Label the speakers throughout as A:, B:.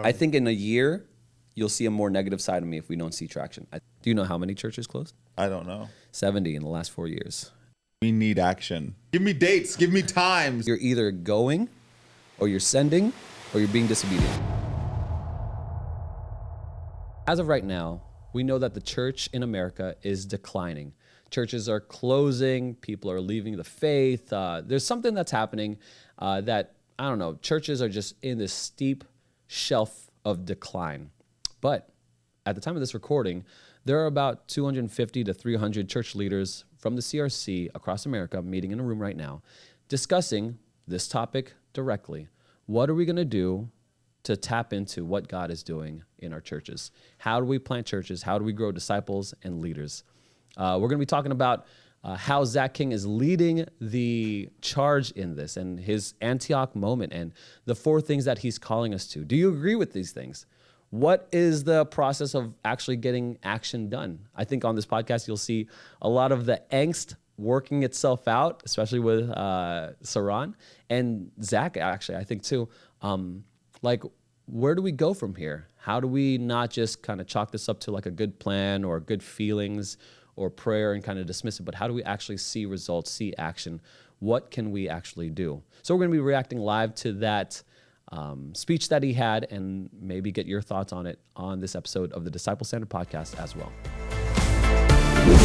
A: I think in a year, you'll see a more negative side of me if we don't see traction. Do you know how many churches closed?
B: I don't know.
A: 70 in the last 4 years.
B: We need action. Give me dates. Give me times.
A: You're either going, or you're sending, or you're being disobedient. As of right now, we know that the church in America is declining. Churches are closing. People are leaving the faith. There's something that's happening that, I don't know, churches are just in this steep shelf of decline. But at the time of this recording, there are about 250 to 300 church leaders from the CRC across America meeting in a room right now, discussing this topic directly. What are we going to do to tap into what God is doing in our churches? How do we plant churches? How do we grow disciples and leaders? We're going to be talking about how Zach King is leading the charge in this and his Antioch moment and the 4 things that he's calling us to. Do you agree with these things? What is the process of actually getting action done? I think on this podcast, you'll see a lot of the angst working itself out, especially with Saran and Zach, actually, I think too. Like, where do we go from here? How do we not just kind of chalk this up to like a good plan or good feelings or prayer and kind of dismiss it, but how do we actually see results, see action? What can we actually do? So we're going to be reacting live to that speech that he had and maybe get your thoughts on it on this episode of the Disciple Standard Podcast as well.
C: The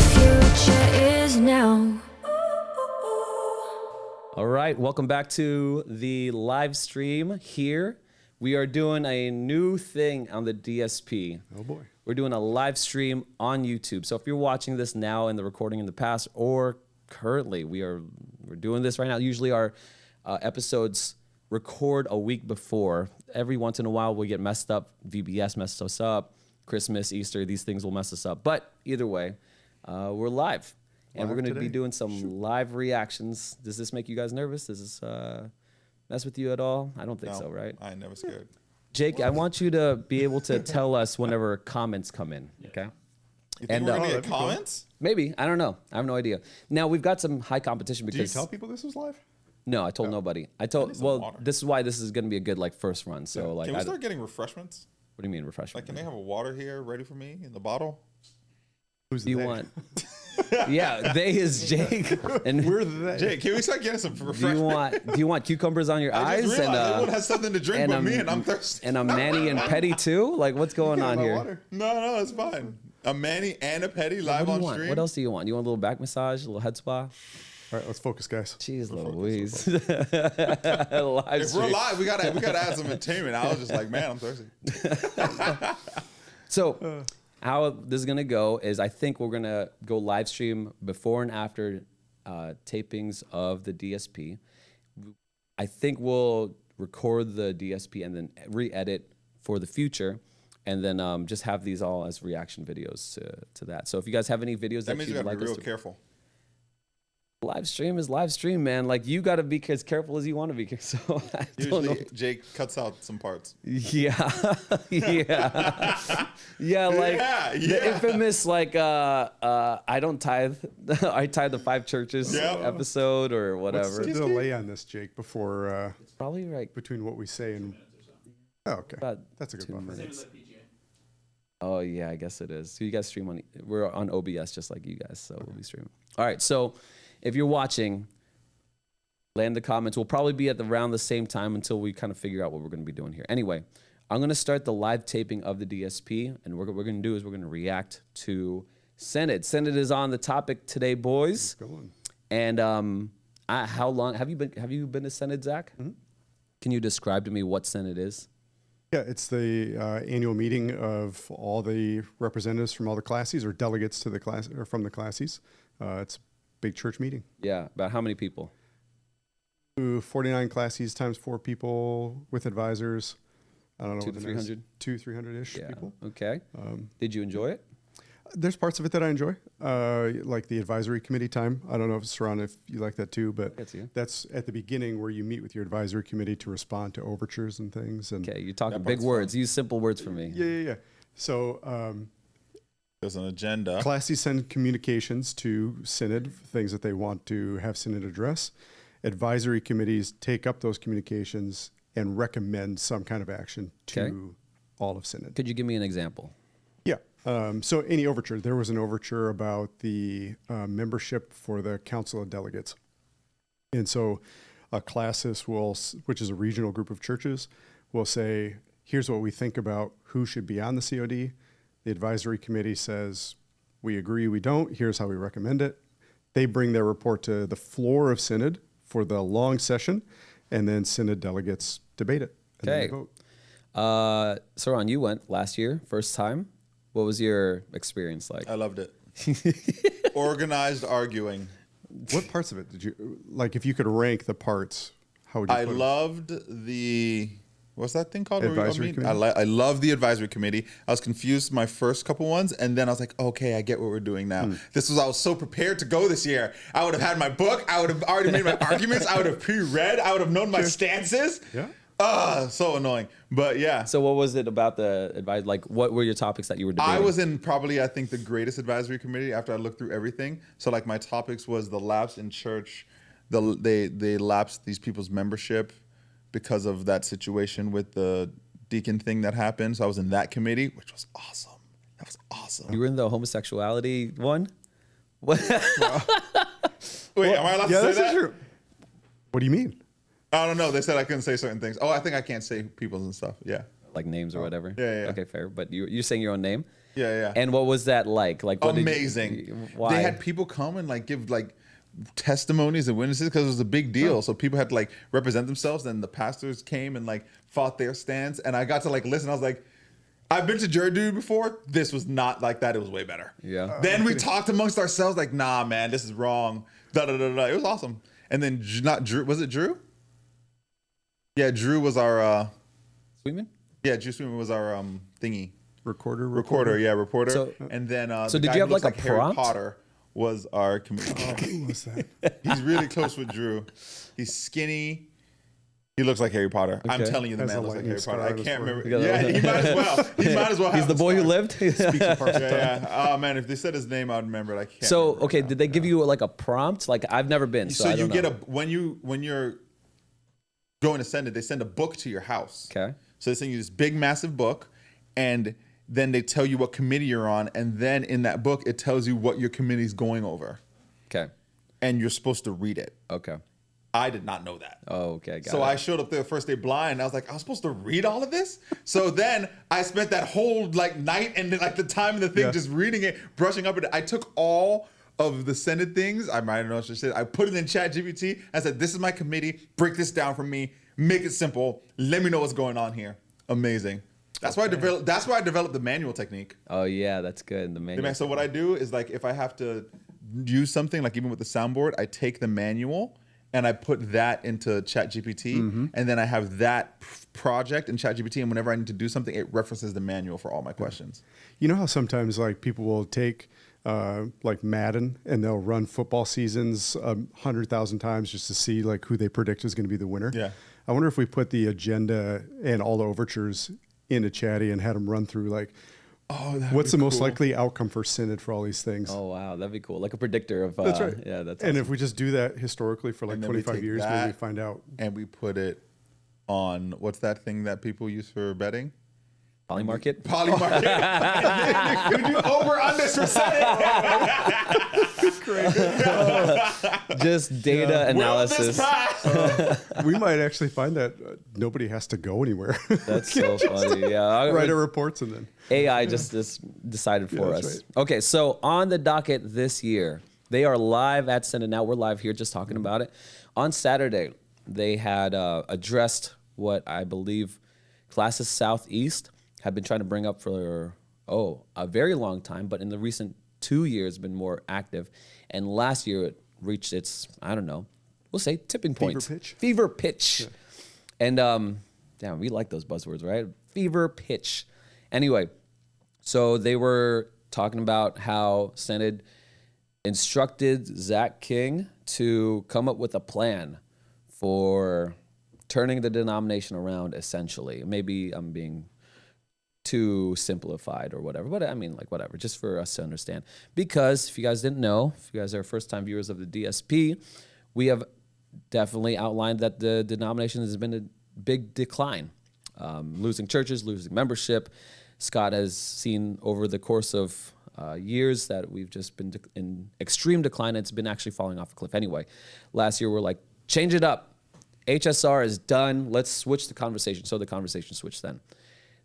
C: future is now.
A: All right, welcome back to the live stream here. We are doing a new thing on the DSP.
D: Oh boy.
A: We're doing a live stream on YouTube. So if you're watching this now in the recording in the past or currently, we're doing this right now. Usually our episodes record a week before. Every once in a while we'll get messed up. VBS messed us up. Christmas, Easter, these things will mess us up. But either way, we're live. And we're going to be doing some live reactions. Does this make you guys nervous? Does this mess with you at all? I don't think so, right?
B: I ain't never scared.
A: Jake, I want you to be able to tell us whenever comments come in, okay?
B: You think we're going to get comments?
A: Maybe. I don't know. I have no idea. Now, we've got some high competition because...
D: Did you tell people this was live?
A: No, I told nobody. I told... Well, this is why this is going to be a good, like, first run. So, like,
B: can we start getting refreshments?
A: What do you mean refreshments?
B: Like, can they have a water here ready for me in the bottle?
D: Who's
A: do you
D: they?
A: want? Yeah, they is Jake. And
D: We're the
B: Jake, can we start getting some refreshments?
A: do you want cucumbers on your
B: I
A: eyes?
B: just realized everyone has something to drink but me, and I'm thirsty.
A: And a Manny and Petty too? Like, what's going on here?
D: Water.
B: No, it's fine. A Manny and a Petty live on stream.
A: What else do you want? You want a little back massage, a little head spa?
D: All right, let's focus, guys.
A: Jeez Louise.
B: If we're live, we gotta add some entertainment. I was just like, man, I'm thirsty.
A: So how this is gonna go is I think we're gonna go live stream before and after tapings of the DSP. I think we'll record the DSP and then re-edit for the future, and then just have these all as reaction videos to that. So if you guys have any videos
B: That means you
A: you'd
B: gotta
A: like
B: be
A: us
B: real
A: to
B: careful.
A: live stream is live stream, man. Like, you got to be as careful as you want to be. So I don't know.
B: Usually, Jake cuts out some parts.
A: Yeah, yeah, like the infamous like I don't tithe. I tithe the 5 churches episode or whatever.
D: What's the delay on this, Jake? Before
A: It's probably like
D: between what we say and okay,
A: about
D: that's a good
A: 2
D: buffer.
A: minutes. Oh yeah, I guess it is. So you guys stream on. We're on OBS just like you guys, so we'll be streaming. All right, so if you're watching, land the comments. We'll probably be at around the same time until we kind of figure out what we're going to be doing here. Anyway, I'm going to start the live taping of the DSP, and what we're going to do is we're going to react to Synod. Synod is on the topic today, boys.
D: Go on.
A: And how long have you been to Synod, Zach? Mm-hmm. Can you describe to me what Synod is?
D: Yeah, it's the annual meeting of all the representatives from all the classes or delegates to the class or from the classes. It's a big church meeting.
A: Yeah, about how many people?
D: 49 classes times 4 people with advisors. I don't know.
A: 200 to 300?
D: 200-300-ish
A: Yeah.
D: people.
A: Okay. Did you enjoy it?
D: There's parts of it that I enjoy, like the advisory committee time. I don't know if Saran, if you like that too, but that's at the beginning where you meet with your advisory committee to respond to overtures and things. And
A: okay, you're talking big words. Use simple words for me.
D: Yeah. So
B: there's an agenda.
D: Classes send communications to Synod, things that they want to have Synod address. Advisory committees take up those communications and recommend some kind of action to all of Synod.
A: Could you give me an example?
D: Yeah. So any overture, there was an overture about the membership for the Council of Delegates. And so a classis will, which is a regional group of churches, will say, here's what we think about who should be on the COD. The advisory committee says, we agree, we don't. Here's how we recommend it. They bring their report to the floor of Synod for the long session, and then Synod delegates debate it. And then they vote.
A: So Ron, you went last year, first time. What was your experience like?
B: I loved it. Organized arguing.
D: What parts of it did you, like if you could rank the parts, how would you
B: I
D: put it?
B: loved the, what's that thing called?
D: Advisory committee?
B: I love the advisory committee. I was confused my first couple ones, and then I was like, okay, I get what we're doing now. I was so prepared to go this year. I would have had my book. I would have already made my arguments. I would have pre-read. I would have known my stances.
D: Yeah.
B: So annoying. But yeah.
A: So what was it about the advice? Like, what were your topics that you were debating?
B: I was in probably, I think, the greatest advisory committee after I looked through everything. So like my topics was the lapse in church. They lapsed these people's membership because of that situation with the deacon thing that happened. So I was in that committee, which was awesome. That was awesome.
A: You were in the homosexuality one? What?
B: Wait, am I allowed to say
D: that's
B: that?
D: true. What do you mean?
B: I don't know. They said I couldn't say certain things. Oh, I think I can't say people's and stuff. Yeah.
A: Like names or whatever?
B: Yeah.
A: Okay, fair. But you're saying your own name?
B: Yeah.
A: And what was that like? Like what
B: Amazing.
A: Why?
B: They had people come and like give like testimonies and witnesses because it was a big deal. So people had to like represent themselves. Then the pastors came and like fought their stance. And I got to like listen. I was like, I've been to jury duty before. This was not like that. It was way better.
A: Yeah.
B: Then we talked amongst ourselves like, nah, man, this is wrong. It was awesome. And then not Drew. Was it Drew? Yeah, Drew was our
A: Sweetman?
B: Yeah, Drew Sweetman was our thingy.
D: Recorder.
B: Yeah, reporter.
A: So-
B: and then
A: So
B: the
A: did
B: guy
A: you have
B: who looks
A: like a
B: Harry
A: prompt?
B: Potter was our comedian.
D: Who was that?
B: He's really close with Drew. He's skinny. He looks like Harry Potter. I'm
A: Okay.
B: telling you, the
D: Has
B: man
D: a
B: looks like
D: lightning
B: Harry
D: star
B: Potter. I
D: on his
B: can't
D: forehead.
B: remember. Yeah, he might as well. He might as well.
A: He's
B: have
A: the boy who
B: star.
A: lived?
D: Speaks in parts of time.
B: Yeah. Oh man, if they said his name, I would remember it. I can't.
A: So,
B: remember
A: okay,
B: now.
A: did they give you like a prompt? Like I've never been, so
B: So
A: I
B: you
A: don't
B: get
A: know.
B: when you're going to send it, they send a book to your house.
A: Okay.
B: So they send you this big, massive book, and then they tell you what committee you're on, and then in that book it tells you what your committee's going over,
A: Okay.
B: and you're supposed to read it.
A: Okay.
B: I did not know that.
A: Oh, okay. Got
B: So
A: it.
B: I showed up there the first day blind. I was like, I was supposed to read all of this? So then I spent that whole like night and then like the time in the thing just reading it, brushing up on it. I took all of the Senate things. I might know what you said. I put it in ChatGPT. I said, this is my committee. Break this down for me. Make it simple. Let me know what's going on here. Amazing. That's why I developed the manual technique.
A: Oh yeah, that's good. The manual.
B: So what I do is like if I have to use something, like even with the soundboard, I take the manual and I put that into ChatGPT, and then I have that project in ChatGPT, and whenever I need to do something, it references the manual for all my questions.
D: You know how sometimes like people will take like Madden and they'll run football seasons 100,000 times just to see like who they predict is going to be the winner.
B: Yeah.
D: I wonder if we put the agenda and all the overtures into Chatty and had them run through like, what's the most likely outcome for Synod for all these things?
A: Oh wow, that'd be cool. Like a predictor of.
D: That's right.
A: Yeah, that's.
D: And
A: awesome.
D: if we just do that historically for like
B: And then we
D: 25
B: take
D: years,
B: that
D: maybe we find out.
B: And we put it on, what's that thing that people use for betting?
A: Polymarket.
B: Polymarket. And then you do over under %.
A: Just data analysis.
D: We might actually find that nobody has to go anywhere.
A: That's so funny. Yeah.
D: Write our reports and then.
A: AI just decided for
D: that's
A: us.
D: right.
A: Okay, so on the docket this year, they are live at Synod now. We're live here just talking about it. On Saturday, they had addressed what I believe Classes Southeast have been trying to bring up for, a very long time, but in the recent 2 years been more active. And last year it reached its, I don't know, we'll say tipping point. Fever pitch. Yeah. And damn, we like those buzzwords, right? Fever pitch. Anyway, so they were talking about how Synod instructed Zach King to come up with a plan for turning the denomination around, essentially. Maybe I'm being too simplified or whatever, but I mean, like, whatever, just for us to understand. Because if you guys didn't know, if you guys are first-time viewers of the DSP, we have definitely outlined that the denomination has been a big decline. losing churches, losing membership. Scott has seen over the course of years that we've just been in extreme decline. It's been actually falling off a cliff anyway. Last year, we're like, change it up. HSR is done. Let's switch the conversation. So the conversation switched then.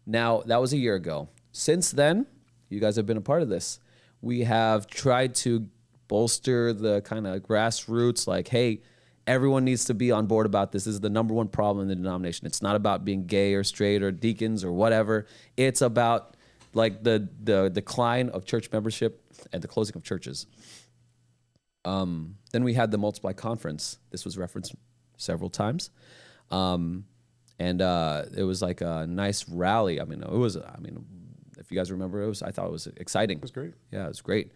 A: Now, that was a year ago. Since then, you guys have been a part of this. We have tried to bolster the kind of grassroots, like, hey, everyone needs to be on board about this. This is the number one problem in the denomination. It's not about being gay or straight or deacons or whatever. It's about like the decline of church membership and the closing of churches. Then we had the Multiply Conference. This was referenced several times. And it was like a nice rally. If you guys remember, I thought it was exciting. It
D: was great.
A: Yeah, it was great.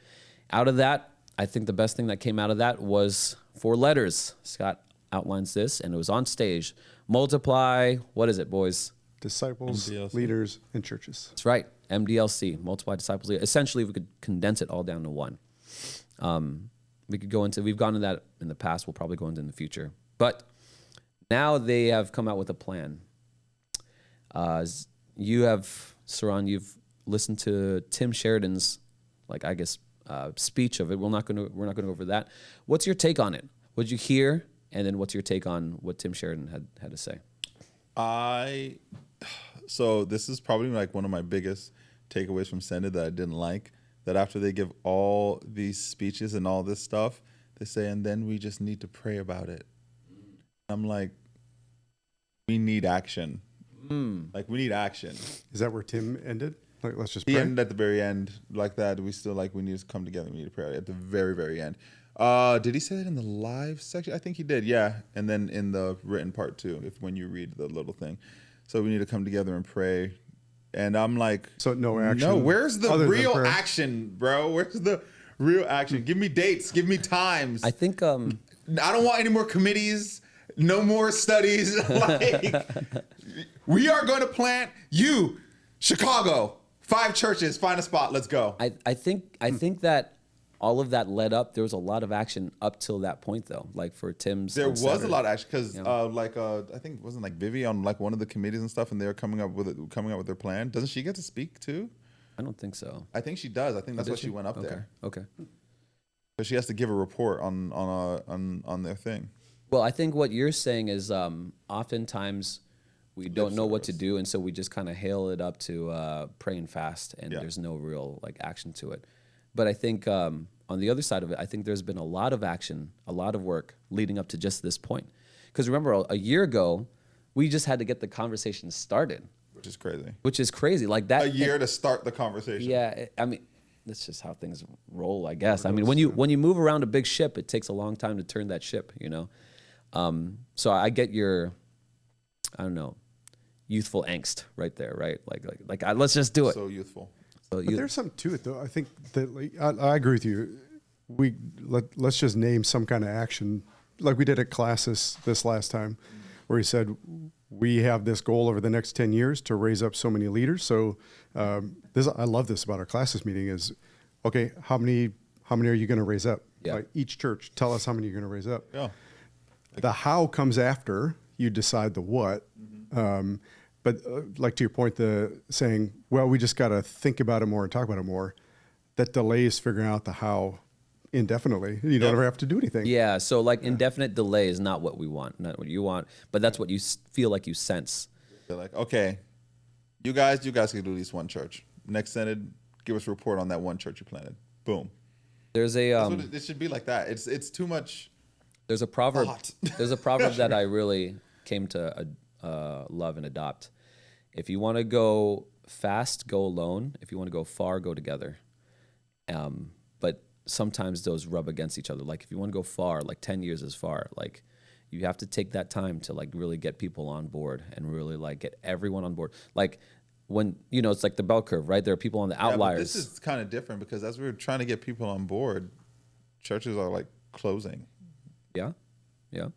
A: Out of that, I think the best thing that came out of that was 4 letters. Scott outlines this, and it was on stage. Multiply, what is it, boys?
D: Disciples,
B: MDLC.
D: leaders, and churches.
A: That's right, MDLC, Multiply Disciples. Essentially, we could condense it all down to one. We've gone into that in the past. We'll probably go into in the future. But now they have come out with a plan. You have, Saran, you've listened to Tim Sheridan's, speech of it. We're not going to go over that. What's your take on it? What did you hear? And then what's your take on what Tim Sheridan had to say?
B: So this is probably like one of my biggest takeaways from Synod that I didn't like. That after they give all these speeches and all this stuff, they say, and then we just need to pray about it. I'm like, we need action. Like, we need action.
D: Is that where Tim ended? Like, let's just
B: He
D: pray.
B: ended at the very end like that. We still we need to come together. We need to pray at the very, very end. Did he say that in the live section? I think he did, yeah. And then in the written part too, when you read the little thing. So we need to come together and pray. And I'm like,
D: So no action.
B: no, where's the
D: other than
B: real
D: prayer?
B: action, bro? Where's the real action? Give me dates. Give me times.
A: I think
B: I don't want any more committees. No more studies. We are going to plant Chicago. 5 churches. Find a spot. Let's go.
A: I think that all of that led up. There was a lot of action up till that point, though. Like for Tim's,
B: There
A: on
B: was
A: Saturday.
B: a lot of action because, I think it wasn't like Vivi on like one of the committees and stuff, and they're coming up with their plan. Doesn't she get to speak too?
A: I don't think so.
B: I think she does. I think that's why she went up
A: Okay.
B: there.
A: Okay.
B: But she has to give a report on their thing.
A: Well, I think what you're saying is oftentimes we don't know what to do, and so we just kind of hail it up to pray and fast, and there's no real like action to it. But I think on the other side of it, I think there's been a lot of action, a lot of work leading up to just this point. Because remember, a year ago, we just had to get the conversation started,
B: Which is crazy.
A: which is crazy. Like that.
B: A year to start the conversation.
A: Yeah, that's just how things roll, I guess. When you move around a big ship, it takes a long time to turn that ship, you know. So I get your, I don't know, youthful angst right there, right? Like let's just do it.
B: So youthful.
A: So
D: But there's something to it, though. I think that I agree with you. Let's just name some kind of action, like we did at classes this last time, where he said we have this goal over the next 10 years to raise up so many leaders. So I love this about our classes meeting is, okay, how many are you going to raise up?
A: Yeah.
D: Like each church, tell us how many you're going to raise up.
B: Yeah.
D: The how comes after you decide the what. But like to your point, the saying, well, we just got to think about it more and talk about it more. That delays figuring out the how indefinitely. You don't ever have to do anything.
A: yeah, so like indefinite delay is not what we want, not what you want, but that's what you feel like you sense.
B: They're like, okay, you guys can do at least one church. Next Synod, give us a report on that one church you planted. Boom.
A: There's a
B: That's what it should be like that. It's too much.
A: there's a proverb.
B: Thought.
A: There's a proverb that I really came to love and adopt. If you want to go fast, go alone. If you want to go far, go together. But sometimes those rub against each other. Like if you want to go far, like 10 years is far. Like you have to take that time to like really get people on board and really like get everyone on board. Like when, it's like the bell curve, right? There are people on the outliers.
B: But this is kind of different because as we're trying to get people on board, churches are like closing.
A: Yeah. Yeah.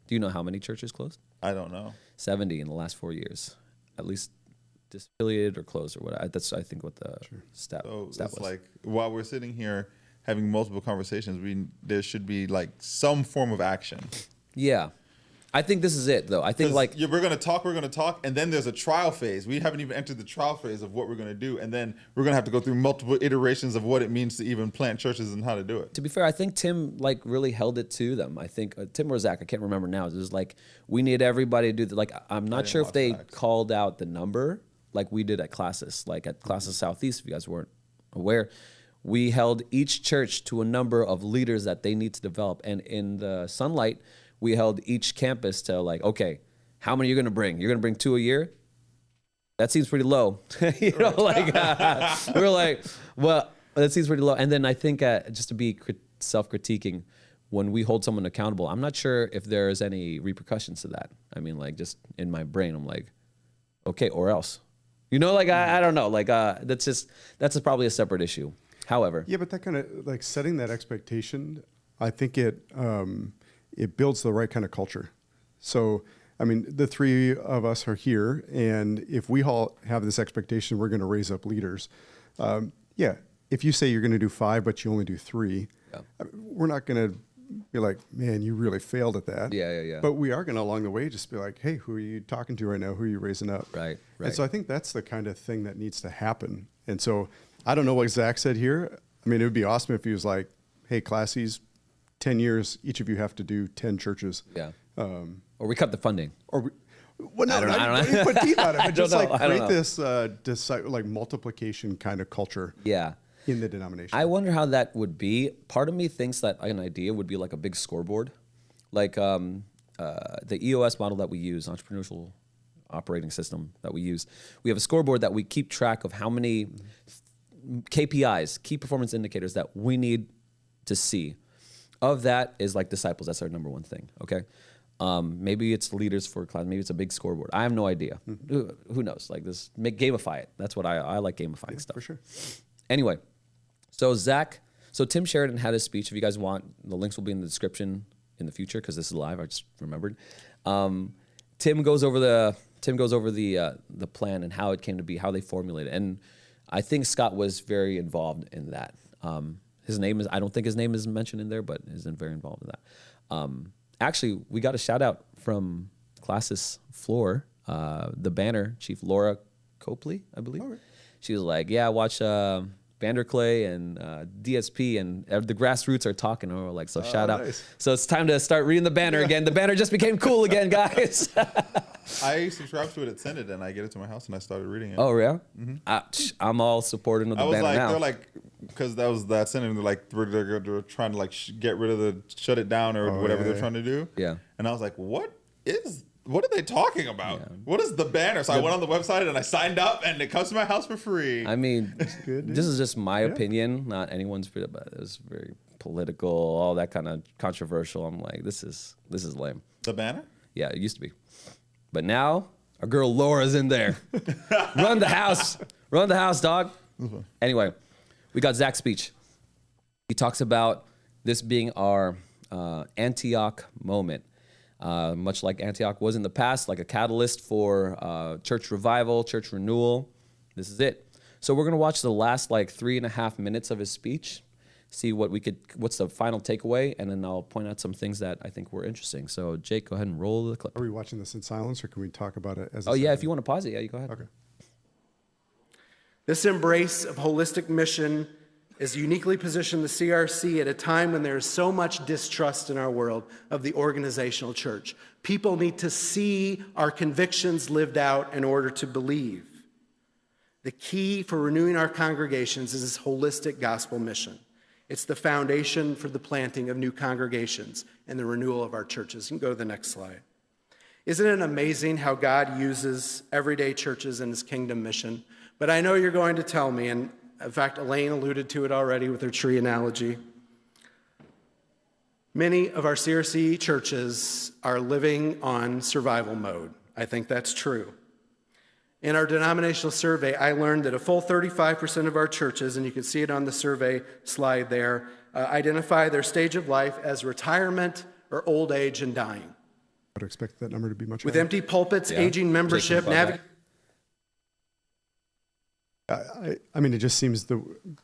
A: Do you know how many churches closed?
B: I don't know.
A: 70 in the last 4 years, at least disaffiliated or closed or whatever. That's I think what the stat
B: So
A: was.
B: it's like while we're sitting here having multiple conversations, there should be like some form of action.
A: Yeah. I think this is it, though. I think like
B: we're gonna talk, and then there's a trial phase. We haven't even entered the trial phase of what we're gonna do, and then we're gonna have to go through multiple iterations of what it means to even plant churches and how to do it.
A: to be fair, I think Tim like really held it to them. I think Tim or Zach, I can't remember now. It was like we need everybody to do like I'm not sure if they called out the number like we did at Classis, like at Classis Southeast. If you guys weren't aware, we held each church to a number of leaders that they need to develop, and in the Sunlight, we held each campus to like, okay, how many are you going to bring? You're going to bring 2 a year? That seems pretty low. You know, like we were like, well, that seems pretty low. And then I think just to be self-critiquing, when we hold someone accountable, I'm not sure if there's any repercussions to that. I mean, like just in my brain, I'm like, okay, or else. You know, like I don't know, like that's probably a separate issue. However,
D: yeah, but that kind of like setting that expectation, I think it builds the right kind of culture. So, I mean, the three of us are here, and if we all have this expectation, we're going to raise up leaders. Yeah, if you say you're going to do 5, but you only do 3, we're not going to be like, man, you really failed at that.
A: Yeah.
D: But we are going to, along the way, just be like, hey, who are you talking to right now? Who are you raising up?
A: Right.
D: And so I think that's the kind of thing that needs to happen. And so I don't know what Zach said here. I mean, it would be awesome if he was like, hey, classies, 10 years, each of you have to do 10 churches.
A: Yeah. Or we cut the funding.
D: Or we, well, no,
A: I don't know.
D: Put teeth on it. But just like
A: I don't
D: create this like multiplication kind of culture.
A: Yeah.
D: In the denomination.
A: I wonder how that would be. Part of me thinks that an idea would be like a big scoreboard, like the EOS model that we use, entrepreneurial operating system that we use. We have a scoreboard that we keep track of how many KPIs, key performance indicators that we need to see. Of that is like disciples. That's our number one thing. Okay. Maybe it's leaders for class. Maybe it's a big scoreboard. I have no idea. Who knows? Like this, gamify it. That's what I like gamifying stuff.
D: For sure.
A: Anyway, so Tim Sheridan had his speech. If you guys want, the links will be in the description in the future because this is live. I just remembered. Tim goes over the plan and how it came to be, how they formulated, and I think Scott was very involved in that. I don't think his name is mentioned in there, but he's very involved in that. Actually, we got a shout out from Classis floor, the banner chief, Laura Copley, I believe. Right. She was like, yeah, watch Vanderclay and DSP and the grassroots are talking. And we're like, so shout out. Nice. So it's time to start reading the banner again. The banner just became cool again, guys.
B: I subscribe to it at Synod, and I get it to my house, and I started reading it.
A: Oh, yeah? Mm-hmm. I'm all supporting of the banner now.
B: They're like, because that was that Synod, they're like, they're trying to like get rid of shut it down or whatever they're trying to do.
A: Yeah.
B: And I was like, what are they talking about? Yeah. What is the banner? So I went on the website and I signed up, and it comes to my house for free.
A: I mean, this is just my opinion, not anyone's, but it was very political, all that kind of controversial. I'm like, this is lame.
B: The banner?
A: Yeah, it used to be. But now, our girl Laura's in there. Run the house. Run the house, dog. Mm-hmm. Anyway, we got Zach's speech. He talks about this being our Antioch moment. Much like Antioch was in the past, like a catalyst for church revival, church renewal. This is it. So we're going to watch the last like 3.5 minutes of his speech, see what's the final takeaway, and then I'll point out some things that I think were interesting. So Jake, go ahead and roll the clip.
D: Are we watching this in silence, or can we talk about it as a
A: yeah,
D: segment?
A: if you want to pause it, yeah, you go ahead.
D: Okay.
E: This embrace of holistic mission is uniquely positioned the CRC at a time when there is so much distrust in our world of the organizational church. People need to see our convictions lived out in order to believe. The key for renewing our congregations is this holistic gospel mission. It's the foundation for the planting of new congregations and the renewal of our churches. You can go to the next slide. Isn't it amazing how God uses everyday churches in his kingdom mission? But I know you're going to tell me, and in fact, Elaine alluded to it already with her tree analogy. Many of our CRC churches are living on survival mode. I think that's true. In our denominational survey, I learned that a full 35% of our churches, and you can see it on the survey slide there, identify their stage of life as retirement or old age and dying.
D: I would expect that number to be much
E: With
D: higher.
E: empty pulpits, aging membership,
D: I mean, it just seems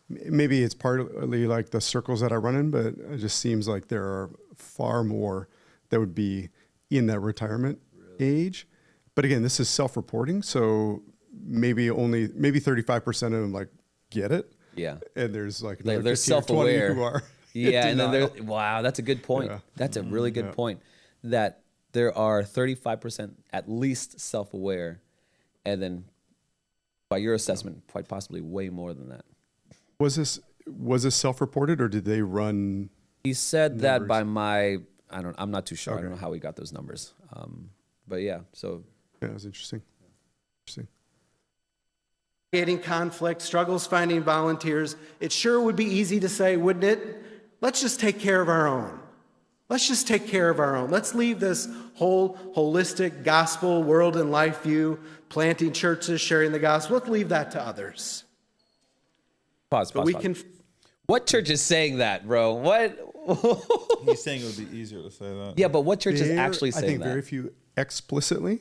D: maybe it's partly like the circles that I run in, but it just seems like there are far more that would be in that retirement age. But again, this is self-reporting, so maybe 35% of them like get it.
A: Yeah.
D: And there's like
A: They're
D: 15 or 20
A: self-aware.
D: who are
A: Yeah, and then
D: denial.
A: wow, that's a good point.
D: Yeah.
A: That's a really good point. That there are 35% at least self-aware, and then by your assessment, quite possibly way more than that.
D: Was this self-reported, or did they run?
A: He said that
D: Numbers.
A: by I'm not too sure. I don't know how he got those numbers. But yeah, so
D: Yeah, it was interesting. Interesting.
E: Navigating conflict, struggles finding volunteers. It sure would be easy to say, wouldn't it? Let's just take care of our own. Let's just take care of our own. Let's leave this whole holistic gospel, world and life view, planting churches, sharing the gospel. Let's leave that to others.
A: pause.
E: But we
A: pause.
E: can.
A: What church is saying that, bro? What?
B: He's saying it would be easier to say that.
A: Yeah, but what church is
D: There-
A: actually
D: I
A: saying
D: think
A: that?
D: very few explicitly,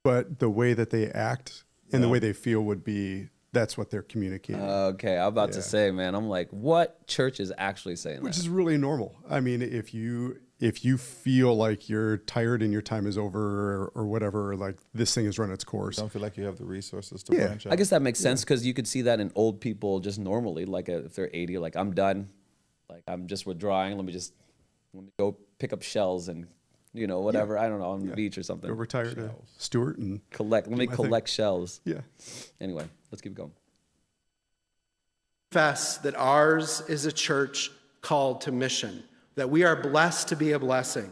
D: but the way that they act and the way they feel would be, that's what they're communicating.
A: Okay, I'm about to
D: Yeah.
A: say, man. I'm like, what church is actually saying
D: Which
A: that?
D: is really normal. I mean, if you feel like you're tired and your time is over or whatever, like this thing has run its course.
B: Don't feel like you have the resources to
D: Yeah.
B: branch out.
A: I guess that makes sense because you could see that in old people just normally, like if they're 80, like I'm done, like I'm just withdrawing. Let me go pick up shells and whatever. I don't know, on the beach or something.
D: Go retire to Stewart and
A: Let me
D: my
A: collect shells.
D: yeah.
A: Anyway, let's keep going.
E: Confess that ours is a church called to mission, that we are blessed to be a blessing.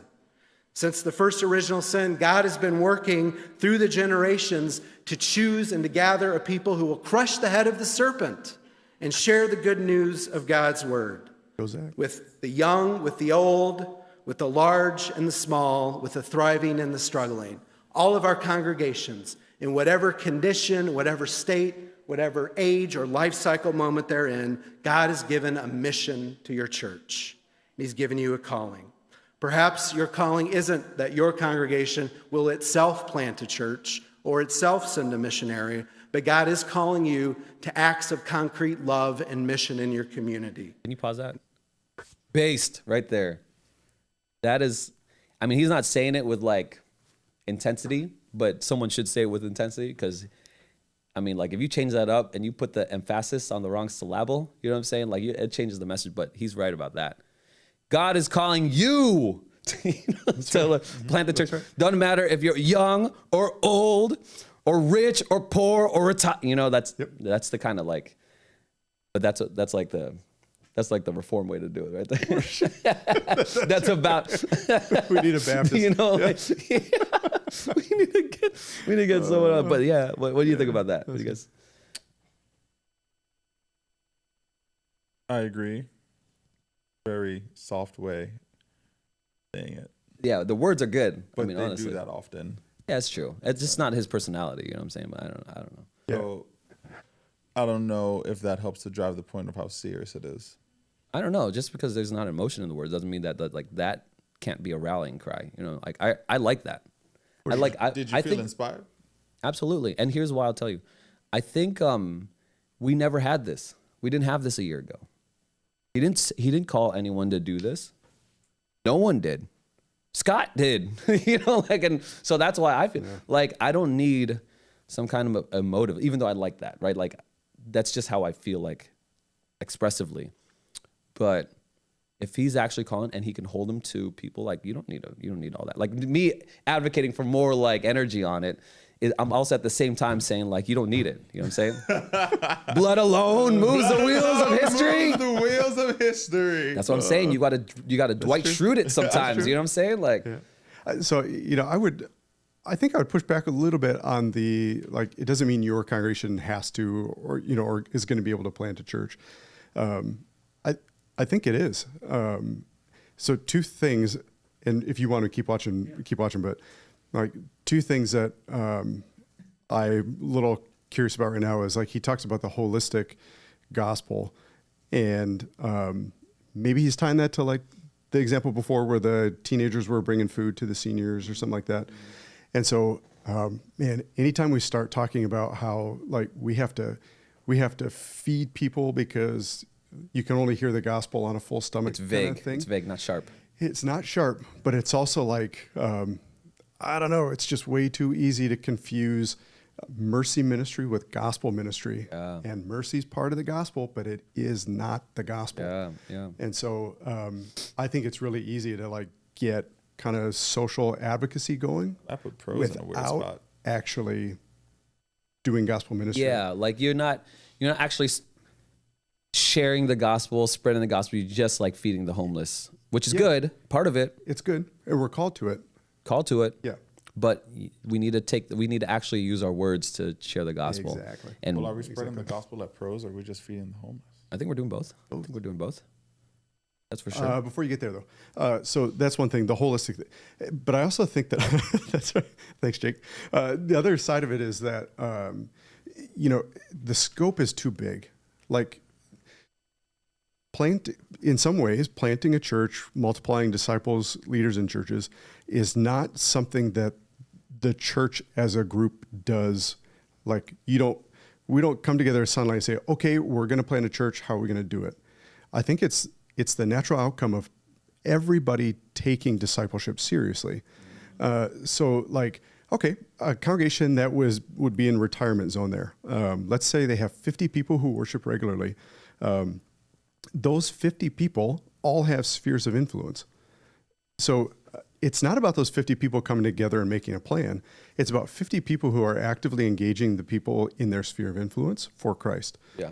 E: Since the first original sin, God has been working through the generations to choose and to gather a people who will crush the head of the serpent and share the good news of God's word.
D: Go Zach.
E: With the young, with the old, with the large and the small, with the thriving and the struggling. All of our congregations, in whatever condition, whatever state, whatever age or life cycle moment they're in, God has given a mission to your church. He's given you a calling. Perhaps your calling isn't that your congregation will itself plant a church or itself send a missionary, but God is calling you to acts of concrete love and mission in your community.
A: Can you pause that? Based right there. That is, I mean, he's not saying it with like intensity, but someone should say it with intensity because, I mean, like if you change that up and you put the emphasis on the wrong syllable, you know what I'm saying? Like it changes the message, but he's right about that. God is calling you to plant the church. Doesn't matter if you're young or old or rich or poor or retired. That's the kind of like, but that's like the reform way to do it right there. That's about.
D: We need a Baptist.
A: we need to get someone else. But yeah, what do you think about that? What do you guys?
B: I agree. Very soft way of saying it.
A: Yeah, the words are good.
B: But
A: I mean,
B: they
A: honestly,
B: do that often.
A: yeah, it's true. It's just not his personality. You know what I'm saying? But I don't know.
D: Yeah.
B: So I don't know if that helps to drive the point of how serious it is.
A: I don't know. Just because there's not emotion in the words doesn't mean that can't be a rallying cry. Like I like that.
B: Did you feel inspired?
A: Absolutely. And here's why I'll tell you. I think we never had this. We didn't have this a year ago. He didn't call anyone to do this. No one did. Scott did. And so that's why I feel like I don't need some kind of a motive, even though I like that, right? Like that's just how I feel like expressively. But if he's actually calling and he can hold them to people, like you don't need all that. Like me advocating for more like energy on it, I'm also at the same time saying like you don't need it. You know what I'm saying? Blood alone moves the wheels of history.
B: Moves the wheels of history.
A: That's what I'm saying. You gotta Dwight Schrute it sometimes. You know what I'm saying? Like
D: So I think I would push back a little bit on the like. It doesn't mean your congregation has to, or is going to be able to plant a church. I think it is. So two things, and if you want to keep watching. But like two things that I'm a little curious about right now is like he talks about the holistic gospel, and maybe he's tying that to like the example before where the teenagers were bringing food to the seniors or something like that. And so, man, anytime we start talking about how like we have to feed people because you can only hear the gospel on a full stomach.
A: it's vague.
D: Kind of thing.
A: It's vague, not sharp.
D: It's not sharp, but it's also like, I don't know, it's just way too easy to confuse mercy ministry with gospel ministry. And mercy is part of the gospel, but it is not the gospel. And so I think it's really easy to like get kind of social advocacy going
B: I put pros in a weird
D: without
B: spot.
D: actually doing gospel ministry.
A: Yeah, like you're not actually sharing the gospel, spreading the gospel. You're just like feeding the homeless, which is good, part of it.
D: It's good, and we're called to it.
A: Called to it.
D: Yeah.
A: But we need to actually use our words to share the gospel.
D: Exactly.
A: And
B: Well, are we spreading the gospel at pros, or are we just feeding the homeless?
A: I think we're doing both. I think we're doing both. That's for sure.
D: Before you get there, though, so that's one thing, the holistic thing. But I also think that, that's right. Thanks, Jake. The other side of it is that, the scope is too big. Like, in some ways, planting a church, multiplying disciples, leaders in churches, is not something that the church as a group does. Like, we don't come together as Sunlight and say, okay, we're going to plant a church. How are we going to do it? I think it's the natural outcome of everybody taking discipleship seriously. So like, okay, a congregation that would be in retirement zone there. Let's say they have 50 people who worship regularly. Those 50 people all have spheres of influence. So it's not about those 50 people coming together and making a plan. It's about 50 people who are actively engaging the people in their sphere of influence for Christ.
A: Yeah.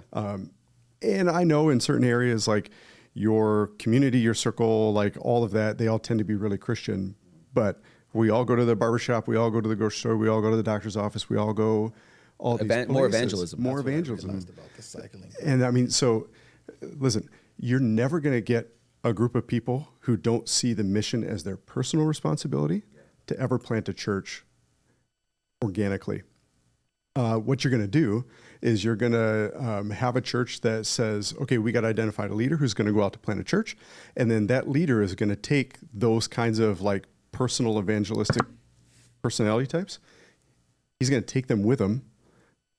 D: And I know in certain areas, like your community, your circle, like all of that, they all tend to be really Christian. But we all go to the barbershop, we all go to the grocery store, we all go to the doctor's office, we all go all these places.
A: More evangelism.
D: More
B: That's what I
D: evangelism.
B: realized about the cycling.
D: And I mean, so listen, you're never going to get a group of people who don't see the mission as their personal responsibility to ever plant a church organically. What you're going to do is you're going to have a church that says, okay, we got to identify a leader who's going to go out to plant a church. And then that leader is going to take those kinds of like personal evangelistic personality types. He's going to take them with him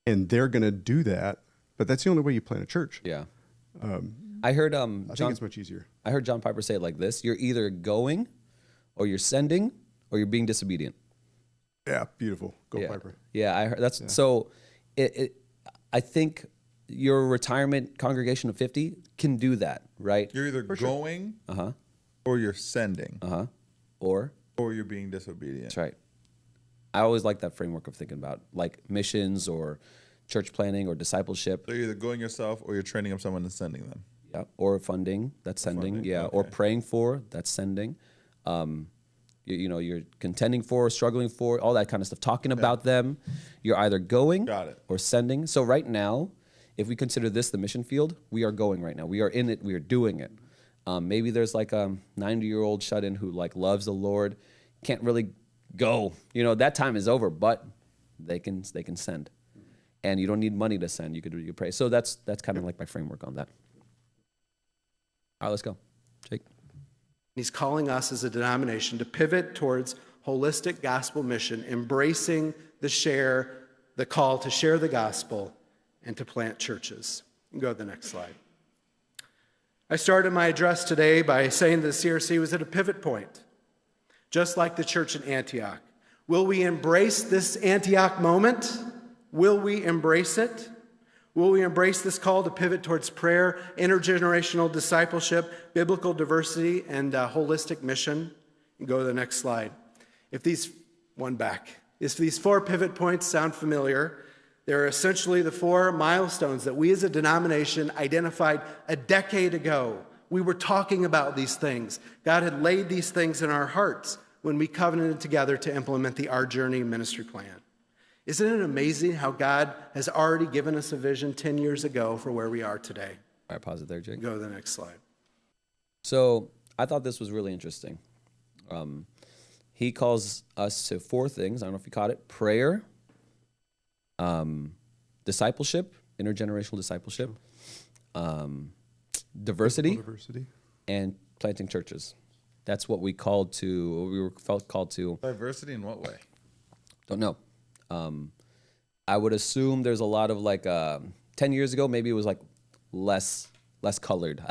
D: and they're going to do that. But that's the only way you plant a church.
A: Yeah. I heard
D: I think it's much easier.
A: I heard John Piper say it like this: you're either going, or you're sending, or you're being disobedient.
D: Yeah, beautiful. Go
A: Yeah.
D: Piper.
A: Yeah, I heard that's so. I think your retirement congregation of 50 can do that, right?
B: You're either going or you're sending
A: Or
B: or you're being disobedient.
A: that's right. I always like that framework of thinking about like missions or church planning or discipleship.
B: So you're either going yourself or you're training up someone and sending them.
A: Yeah, or funding, that's sending.
B: funding,
A: Yeah, or
B: okay.
A: praying for, that's sending. You're contending for, struggling for, all that kind of stuff. Talking about them. You're either going
B: Got it.
A: or sending. So right now, if we consider this the mission field, we are going right now. We are in it. We are doing it. Maybe there's like a 90-year-old shut-in who like loves the Lord, can't really go. That time is over, but they can send, and you don't need money to send. You could pray. So that's kind of like my framework on that. All right, let's go, Jake.
E: He's calling us as a denomination to pivot towards holistic gospel mission, embracing the call to share the gospel and to plant churches. You can go to the next slide. I started my address today by saying that the CRC was at a pivot point, just like the church in Antioch. Will we embrace this Antioch moment? Will we embrace it? Will we embrace this call to pivot towards prayer, intergenerational discipleship, biblical diversity, and holistic mission? You go to the next slide. If these 4 pivot points sound familiar, they're essentially the 4 milestones that we as a denomination identified a decade ago. We were talking about these things. God had laid these things in our hearts when we covenanted together to implement the Our Journey ministry plan. Isn't it amazing how God has already given us a vision 10 years ago for where we are today?
A: All right, pause it there, Jake.
E: Go to the next slide.
A: So I thought this was really interesting. He calls us to 4 things. I don't know if you caught it: prayer, discipleship, intergenerational discipleship, diversity, and planting churches. That's what we felt called to.
B: Diversity in what way?
A: Don't know. I would assume there's a lot of 10 years ago, maybe it was like less colored.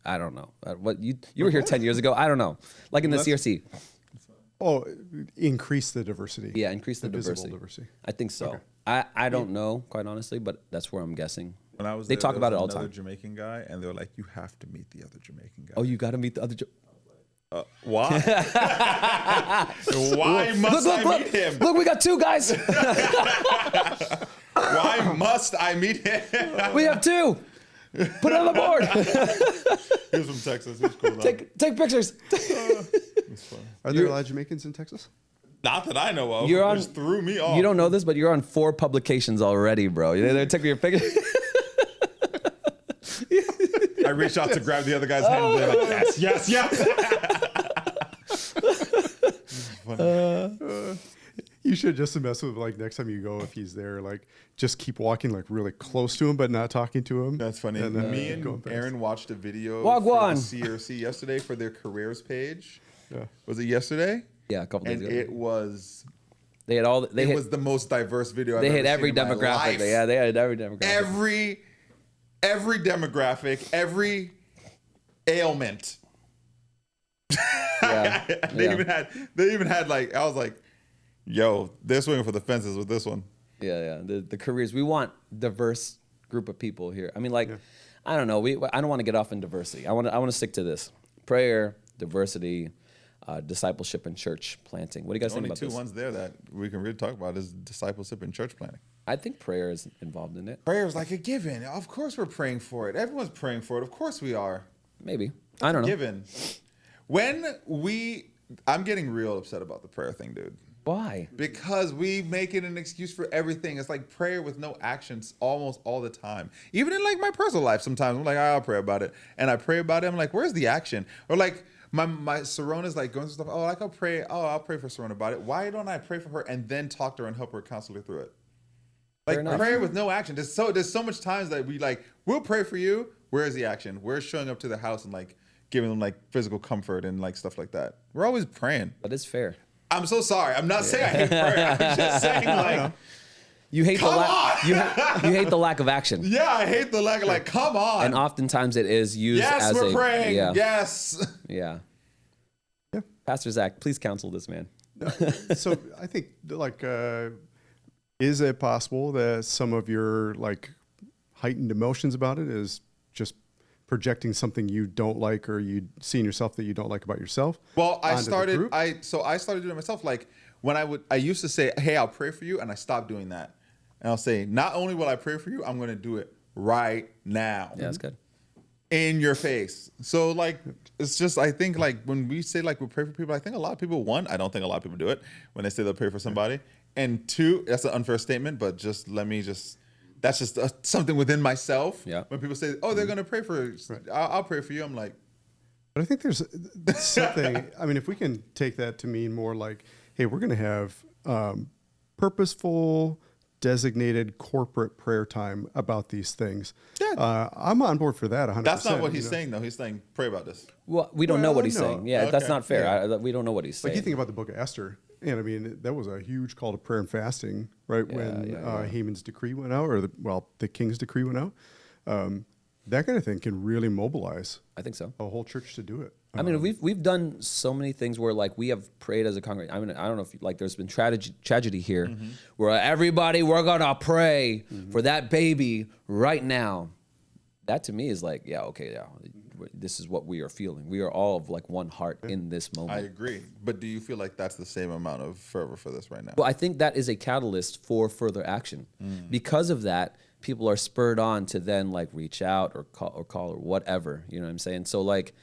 A: I don't know. What you were here 10 years ago. I don't know. Like in the CRC.
D: Oh, increase the diversity.
A: Yeah, increase the
D: visible
A: diversity. I think so. I don't know, quite honestly, but that's where I'm guessing.
B: When I was
A: they
B: there,
A: talk
B: there
A: about
B: was
A: it all the
B: another
A: time.
B: Jamaican guy, and they were like, "You have to meet the other Jamaican guy."
A: Oh, you got to meet the other.
B: Why? Why must I meet him?
A: Look, we got 2 guys.
B: Why must I meet him?
A: We have 2. Put it on the board.
B: He was from Texas. He was cool. Though.
A: Take pictures.
D: Are there a lot of Jamaicans in Texas?
B: Not that I know of.
A: You're on.
B: Which threw me off.
A: You don't know this, but you're on 4 publications already, bro. They took your picture.
B: I reached out to grab the other guy's hand. And they're like, yes.
D: You should just mess with like next time you go, if he's there, like just keep walking like really close to him, but not talking to him.
B: That's funny. Me and Aaron watched a video
A: Wagwan.
B: for the CRC yesterday for their careers page.
D: Yeah.
B: Was it yesterday?
A: Yeah, a couple days
B: And
A: ago.
B: it was.
A: They had all. They
B: It
A: hit,
B: was the most diverse video I've
A: They
B: ever
A: hit every
B: seen in my
A: demographic.
B: life.
A: Yeah, they had every demographic.
B: Every demographic, every ailment.
A: Yeah.
B: They even had like, I was like, yo, they're swinging for the fences with this one.
A: Yeah. The careers. We want diverse group of people here. I mean, like, I don't know. I don't want to get off in diversity. I want to stick to this: prayer, diversity, discipleship, and church planting. What do you guys think
B: Only
A: about
B: 2
A: this?
B: ones there that we can really talk about is discipleship and church planting.
A: I think prayer is involved in it.
B: Prayer is like a given. Of course we're praying for it. Everyone's praying for it. Of course we are.
A: Maybe. I don't know.
B: Given. I'm getting real upset about the prayer thing, dude.
A: Why?
B: Because we make it an excuse for everything. It's like prayer with no actions almost all the time. Even in like my personal life, sometimes I'm like, I'll pray about it. And I pray about it. I'm like, where's the action? Or like my Sarona's like going through stuff. Oh, like I'll pray for Sarona about it. Why don't I pray for her and then talk to her and help her counsel her through it? Like prayer with no action. There's so much times that we like, we'll pray for you. Where is the action? We're showing up to the house and like giving them like physical comfort and like stuff like that. We're always praying.
A: But it's fair.
B: I'm so sorry. I'm not saying I hate prayer. I'm just saying like,
A: You hate
B: come on.
A: you hate the lack of action.
B: Yeah, I hate the lack of like, come on.
A: And oftentimes it is used
B: yes,
A: as
B: we're praying.
A: Yeah.
B: Yes.
A: Yeah. Pastor Zach, please counsel this man.
D: So I think like, is it possible that some of your like heightened emotions about it is just projecting something you don't like, or you see in yourself that you don't like about yourself?
B: Well, I
D: onto the
B: started
D: group?
B: doing it myself. Like when I used to say, hey, I'll pray for you. And I stopped doing that. And I'll say, not only will I pray for you, I'm going to do it right now.
A: Yeah, that's good.
B: In your face. So like, it's just, I think like when we say like we pray for people, I think a lot of people, 1, I don't think a lot of people do it when they say they'll pray for somebody. And 2, that's an unfair statement, but that's just something within myself.
A: Yeah.
B: When people say, oh, they're going to pray for, I'll pray for you. I'm like,
D: But I think there's something, I mean, if we can take that to mean more like, hey, we're going to have purposeful, designated corporate prayer time about these things.
B: Yeah.
D: I'm on board for that 100%.
B: that's not what he's saying though. He's saying, pray about this.
A: Well, we don't know what he's
D: no.
A: saying. Yeah,
B: Okay.
A: that's not fair.
D: Yeah.
A: We don't know what he's saying.
D: Like you think about the book of Esther, and I mean, that was a huge call to prayer and fasting, right? When Haman's decree went out, or the king's decree went out. That kind of thing can really mobilize
A: I think so.
D: a whole church to do it.
A: I mean, we've done so many things where like we have prayed as a congregation. I mean, I don't know if like there's been tragedy here, where everybody we're gonna pray for that baby right now. That to me is like, this is what we are feeling. We are all of like one heart in this moment.
B: I agree. But do you feel like that's the same amount of fervor for this right now?
A: Well, I think that is a catalyst for further action. Because of that, people are spurred on to then like reach out or call or whatever. You know what I'm saying? So like,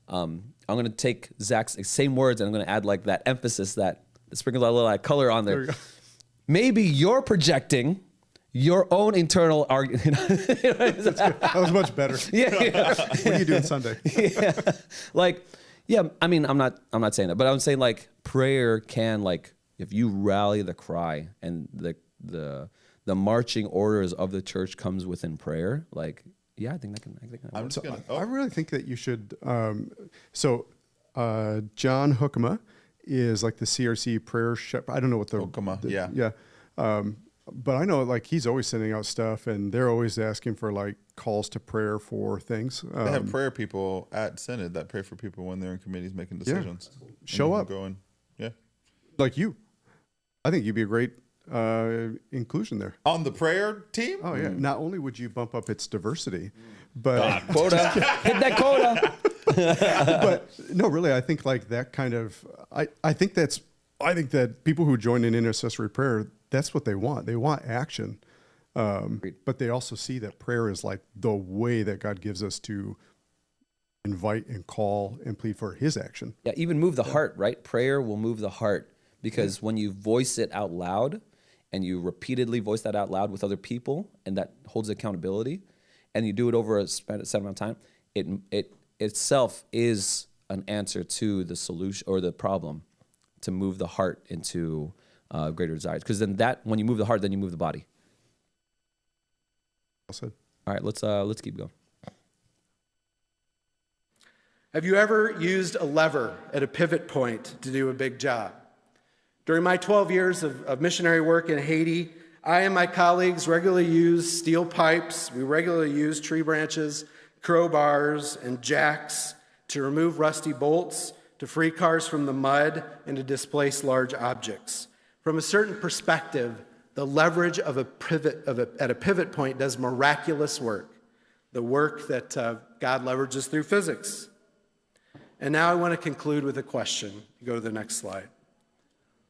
A: I'm going to take Zach's same words and I'm going to add like that emphasis, that sprinkle a little like color on there. Maybe you're projecting your own internal argument.
D: That was much better.
A: Yeah.
D: What are you doing Sunday?
A: I mean, I'm not saying that, but I'm saying like prayer can, like, if you rally the cry and the marching orders of the church comes within prayer, like, yeah, I think that can
B: I'm
A: work.
B: just gonna.
D: I really think that you should. John Hookema is like the CRC prayer shepherd. I don't know what the
B: Hookema,
D: the-
B: yeah.
D: yeah. but I know like he's always sending out stuff, and they're always asking for like calls to prayer for things.
B: They have prayer people at Synod that pray for people when they're in committees making decisions.
D: Show up.
B: Going, yeah.
D: Like you. I think you'd be a great inclusion there.
B: On the prayer team?
D: Oh, yeah. Not only would you bump up its diversity, but
A: Quota. Hit that quota.
D: but no, really, I think like that kind of, I think that people who join in intercessory prayer, that's what they want. They want action. But they also see that prayer is like the way that God gives us to invite and call and plead for his action.
A: Yeah, even move the heart, right? Prayer will move the heart because when you voice it out loud and you repeatedly voice that out loud with other people, and that holds accountability, and you do it over a set amount of time, it itself is an answer to the solution or the problem, to move the heart into greater desires. Because then when you move the heart, then you move the body.
D: Well said.
A: All right, let's keep going.
E: Have you ever used a lever at a pivot point to do a big job? During my 12 years of missionary work in Haiti, I and my colleagues regularly use steel pipes. We regularly use tree branches, crowbars, and jacks to remove rusty bolts, to free cars from the mud, and to displace large objects. From a certain perspective, the leverage of at a pivot point does miraculous work, the work that God leverages through physics. And now I want to conclude with a question. Go to the next slide.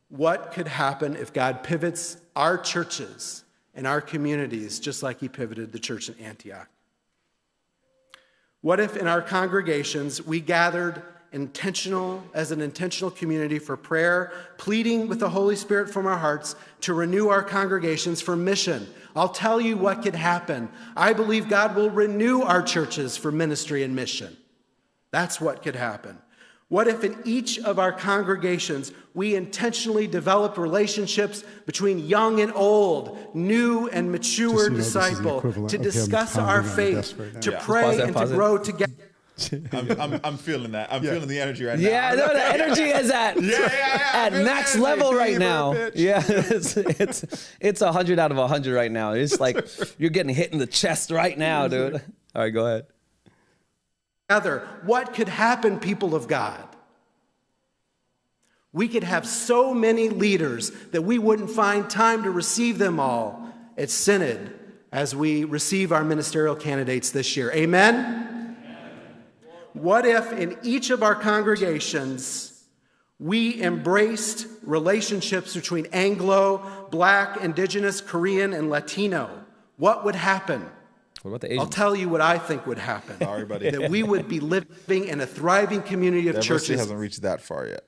E: What could happen if God pivots our churches and our communities just like he pivoted the church in Antioch? What if in our congregations we gathered as an intentional community for prayer, pleading with the Holy Spirit from our hearts to renew our congregations for mission? I'll tell you what could happen. I believe God will renew our churches for ministry and mission. That's what could happen. What if in each of our congregations we intentionally develop relationships between young and old, new and mature disciple, to discuss our faith, to pray and to grow together?
B: I'm feeling that. I'm feeling the energy right now.
A: Yeah, no, the energy is at max level right now. Yeah, it's 100 out of 100 right now. It's like you're getting hit in the chest right now, dude. All right, go ahead.
E: What could happen, people of God? We could have so many leaders that we wouldn't find time to receive them all at Synod as we receive our ministerial candidates this year. Amen? What if in each of our congregations we embraced relationships between Anglo, Black, Indigenous, Korean, and Latino? What would happen?
A: What about the Asians?
E: I'll tell you what I think would happen.
B: Sorry, buddy.
E: That we would be living in a thriving community of
B: Diversity
E: churches.
B: hasn't reached that far yet.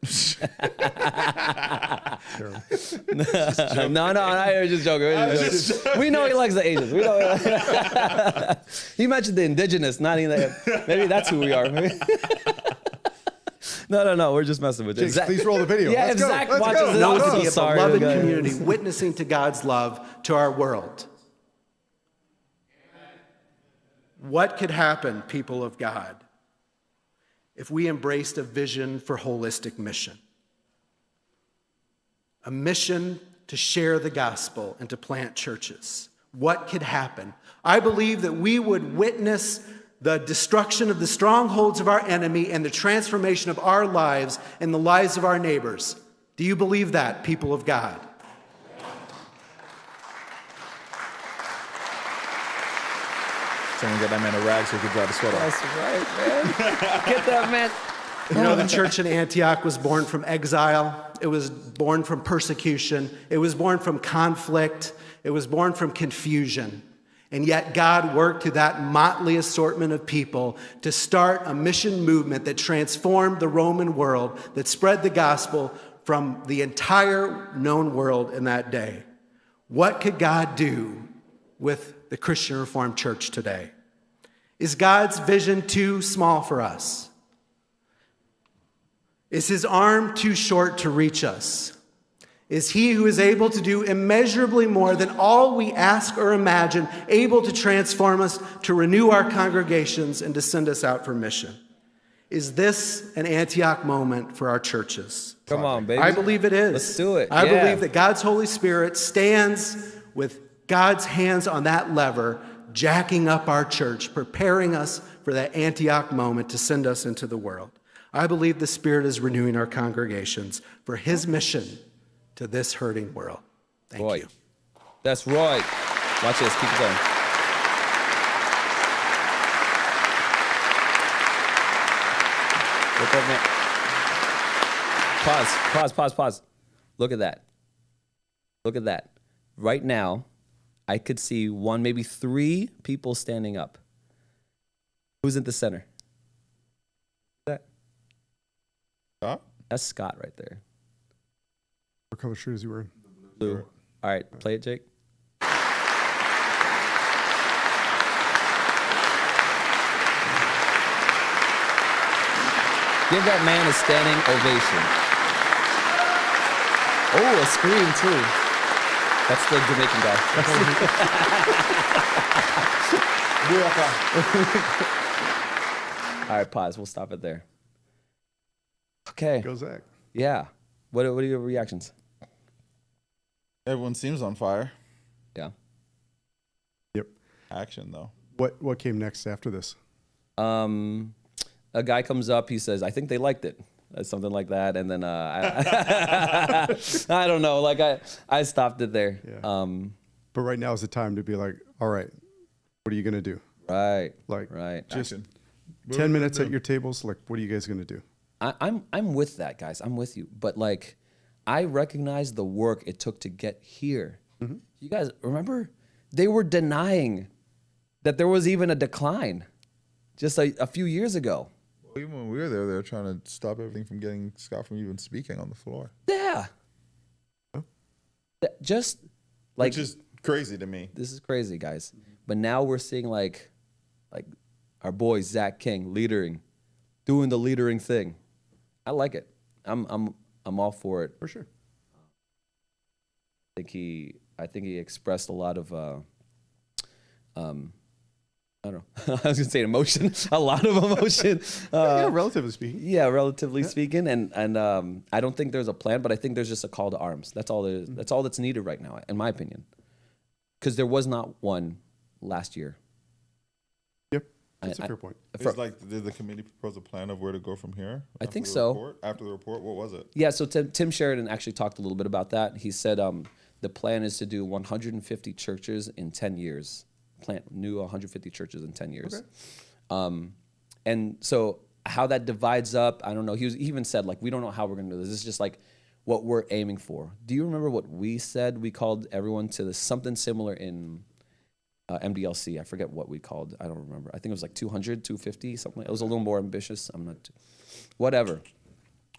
A: No, I was just joking. We know he likes the Asians. We know he mentioned the indigenous, not even maybe that's who we are. No, we're just messing with it.
D: Jakes, please roll the video.
A: Yeah,
D: Let's
A: if
D: go.
A: Zach
D: Let's
A: watches
D: go.
A: it,
E: Not
A: I'm
E: to
A: so
E: be a
A: sorry.
E: beloved
A: guys.
E: community witnessing to God's love to our world. What could happen, people of God, if we embraced a vision for holistic mission? A mission to share the gospel and to plant churches. What could happen? I believe that we would witness the destruction of the strongholds of our enemy and the transformation of our lives and the lives of our neighbors. Do you believe that, people of God?
B: Someone get that man a rag so he can dry the sweat off.
A: That's right, man. Get that man.
E: You know, the church in Antioch was born from exile. It was born from persecution. It was born from conflict. It was born from confusion. And yet God worked through that motley assortment of people to start a mission movement that transformed the Roman world, that spread the gospel from the entire known world in that day. What could God do with the Christian Reformed Church today? Is God's vision too small for us? Is his arm too short to reach us? Is he who is able to do immeasurably more than all we ask or imagine, able to transform us, to renew our congregations, and to send us out for mission? Is this an Antioch moment for our churches?
A: Come on, baby.
E: I believe it is.
A: Let's do it.
E: I
A: Yeah.
E: believe that God's Holy Spirit stands with God's hands on that lever, jacking up our church, preparing us for that Antioch moment to send us into the world. I believe the Spirit is renewing our congregations for his mission to this hurting world. Thank
A: Roy.
E: you.
A: That's Roy. Watch this. Keep it going. Look at that. Pause. Look at that. Look at that. Right now, I could see one, maybe three people standing up. Who's in the center? That.
B: Huh?
A: That's Scott right there.
D: What color shoes you wearing?
A: Blue. All right, play it, Jake. Give that man a standing ovation. Oh, a scream too. That's the Jamaican guy. All right, pause. We'll stop it there. Okay.
D: Go Zach.
A: Yeah. What are your reactions?
B: Everyone seems on fire.
A: Yeah.
D: Yep.
B: Action though.
D: What came next after this?
A: A guy comes up, he says, I think they liked it. Something like that. And then I don't know. Like I stopped it there.
D: Yeah. But right now is the time to be like, all right, what are you going to do?
A: Right.
D: Like,
A: right.
D: just
B: Action.
D: 10 minutes at your tables. Like, what are you guys going to do?
A: I'm with that, guys. I'm with you. But like, I recognize the work it took to get here. Mm-hmm. You guys remember? They were denying that there was even a decline just a few years ago.
B: Well, even when we were there, they were trying to stop everything from getting Scott from even speaking on the floor.
A: Yeah.
D: Huh?
A: Just like,
B: which is crazy to me.
A: This is crazy, guys. But now we're seeing like our boy Zach King doing the leadering thing. I like it. I'm all for it.
D: For sure.
A: I think he expressed a lot of I don't know. I was gonna say emotion, a lot of emotion.
D: Yeah, relatively speaking.
A: Yeah, relatively speaking, and I don't think there's a plan, but I think there's just a call to arms. That's all there is. That's all that's needed right now, in my opinion, because there was not one last year.
D: Yep, that's a fair point.
B: It's like, did the committee propose a plan of where to go from here?
A: I think so.
B: After the report, what was it?
A: Yeah, so Tim Sheridan actually talked a little bit about that. He said the plan is to do 150 churches in 10 years. Plant new 150 churches in 10 years. Okay. And so how that divides up, I don't know. He even said, like, we don't know how we're going to do this. This is just like what we're aiming for. Do you remember what we said? We called everyone to something similar in MDLC. I forget what we called. I don't remember. I think it was like 200, 250, something. It was a little more ambitious. I'm not. Whatever.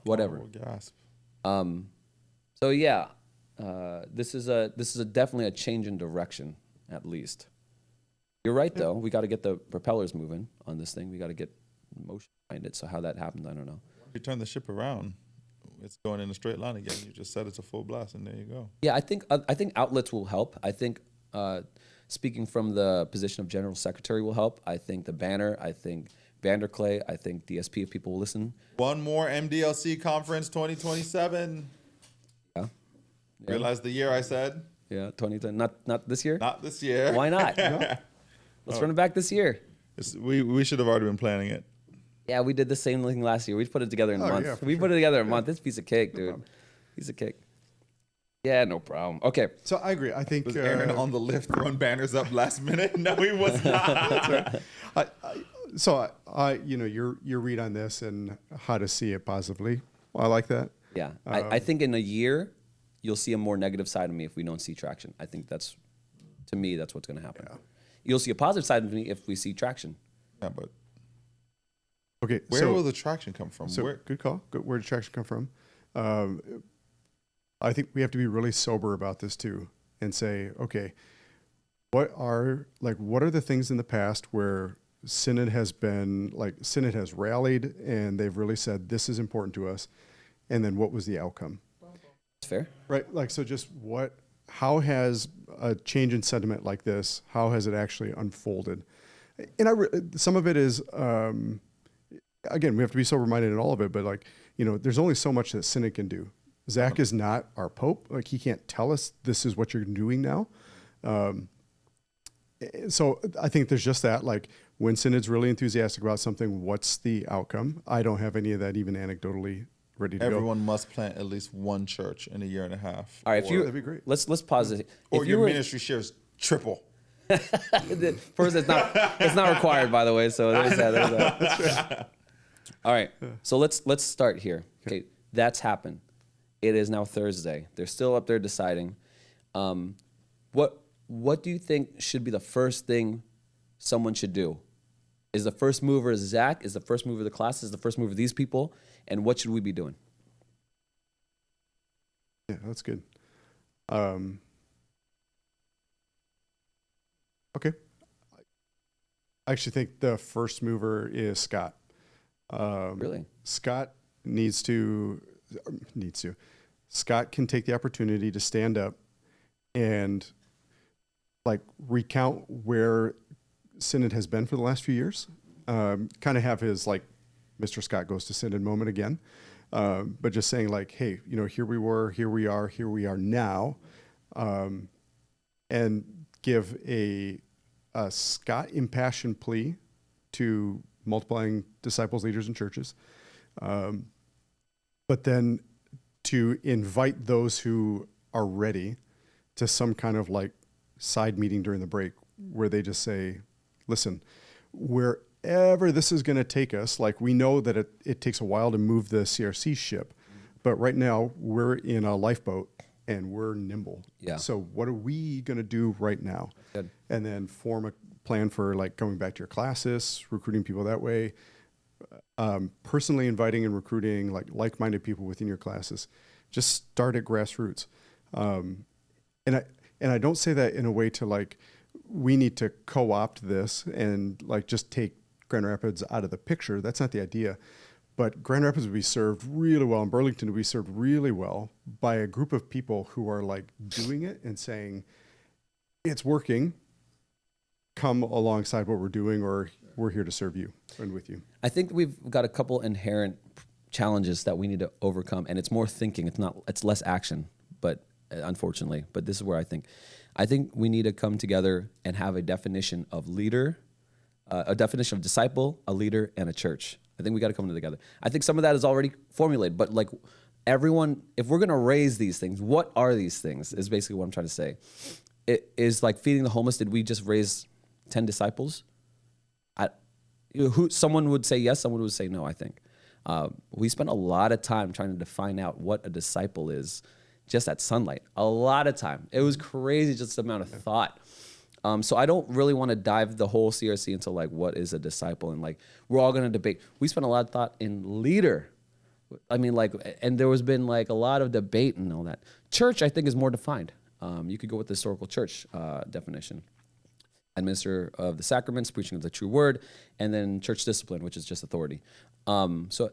B: Oh, gasp.
A: So yeah, this is definitely a change in direction, at least. You're right, though. We got to get the propellers moving on this thing. We got to get motion behind it. So how that happens, I don't know.
B: If you turn the ship around, it's going in a straight line again. You just said it's a full blast, and there you go.
A: Yeah, I think outlets will help. I think speaking from the position of general secretary will help. I think the banner. I think Vanderclay. I think DSP, if people will listen.
B: One more MDLC conference 2027.
A: Yeah.
B: Realize the year I said?
A: Yeah, 2010. Not this year.
B: Not this year.
A: Why not? Let's run it back this year.
B: We should have already been planning it.
A: Yeah, we did the same thing last year. We put it together in a month.
D: Yeah,
A: we put it together in a month. It's a piece of cake, dude.
D: problem.
A: Piece of cake. Yeah, no problem. Okay.
D: So I agree. I think
B: Was Aaron on the lift throwing banners up last minute? No, he was not.
D: Your read on this and how to see it positively. Well, I like that.
A: Yeah, I think in a year, you'll see a more negative side of me if we don't see traction. I think that's what's going to happen.
D: Yeah.
A: You'll see a positive side of me if we see traction.
B: Yeah, but
D: Okay.
B: where will the traction come from?
D: So good call. Where did traction come from? I think we have to be really sober about this too, and say, okay, what are the things in the past where Synod has rallied and they've really said this is important to us, and then what was the outcome?
A: It's fair.
D: Right. How has a change in sentiment like this, how has it actually unfolded? And some of it is, again, we have to be sober-minded in all of it, but there's only so much that Synod can do. Zach is not our Pope. He can't tell us this is what you're doing now. So I think there's just that, like when Synod's really enthusiastic about something, what's the outcome? I don't have any of that even anecdotally ready to
B: Everyone must plant at least one church in a year and a half.
A: All right, if you
D: that'd be great.
A: let's pause it.
B: Or
A: If
B: your
A: you were,
B: ministry shares triple.
A: first, it's not required, by the way. So there's that. There's that. All right, so let's start here. Okay, that's happened. It is now Thursday. They're still up there deciding. What do you think should be the first thing someone should do? Is the first mover Zach? Is the first mover the class? Is the first mover these people? And what should we be doing?
D: Yeah, that's good. Okay. I actually think the first mover is Scott.
A: Really?
D: Scott needs to. Scott can take the opportunity to stand up and like recount where Synod has been for the last few years. Kind of have his like Mr. Scott goes to Synod moment again. But just saying like, hey, here we were, here we are now. And give a Scott impassioned plea to multiplying disciples, leaders, and churches. But then to invite those who are ready to some kind of like side meeting during the break where they just say, listen, wherever this is going to take us, like we know that it takes a while to move the CRC ship, but right now we're in a lifeboat and we're nimble.
A: Yeah.
D: So what are we going to do right now?
A: Good.
D: And then form a plan for like coming back to your classes, recruiting people that way, personally inviting and recruiting like-minded people within your classes. Just start at grassroots. And I don't say that in a way to like, we need to co-opt this and like just take Grand Rapids out of the picture. That's not the idea. But Grand Rapids would be served really well, and Burlington would be served really well by a group of people who are like doing it and saying, it's working, come alongside what we're doing, or we're here to serve you and with you.
A: I think we've got a couple inherent challenges that we need to overcome, and it's more thinking. It's less action, but unfortunately, but this is where I think we need to come together and have a definition of leader, a definition of disciple, a leader, and a church. I think we got to come together. I think some of that is already formulated, but like everyone, if we're going to raise these things, what are these things is basically what I'm trying to say. It is like feeding the homeless. Did we just raise 10 disciples? Someone would say yes, someone would say no, I think. We spent a lot of time trying to define out what a disciple is just at Sunlight. A lot of time. It was crazy, just the amount of thought. So I don't really want to dive the whole CRC into like what is a disciple, and like we're all going to debate. We spent a lot of thought in leader. I mean, like, and there has been like a lot of debate and all that. Church, I think, is more defined. You could go with the historical church definition. Administrator of the sacraments, preaching of the true word, and then church discipline, which is just authority. So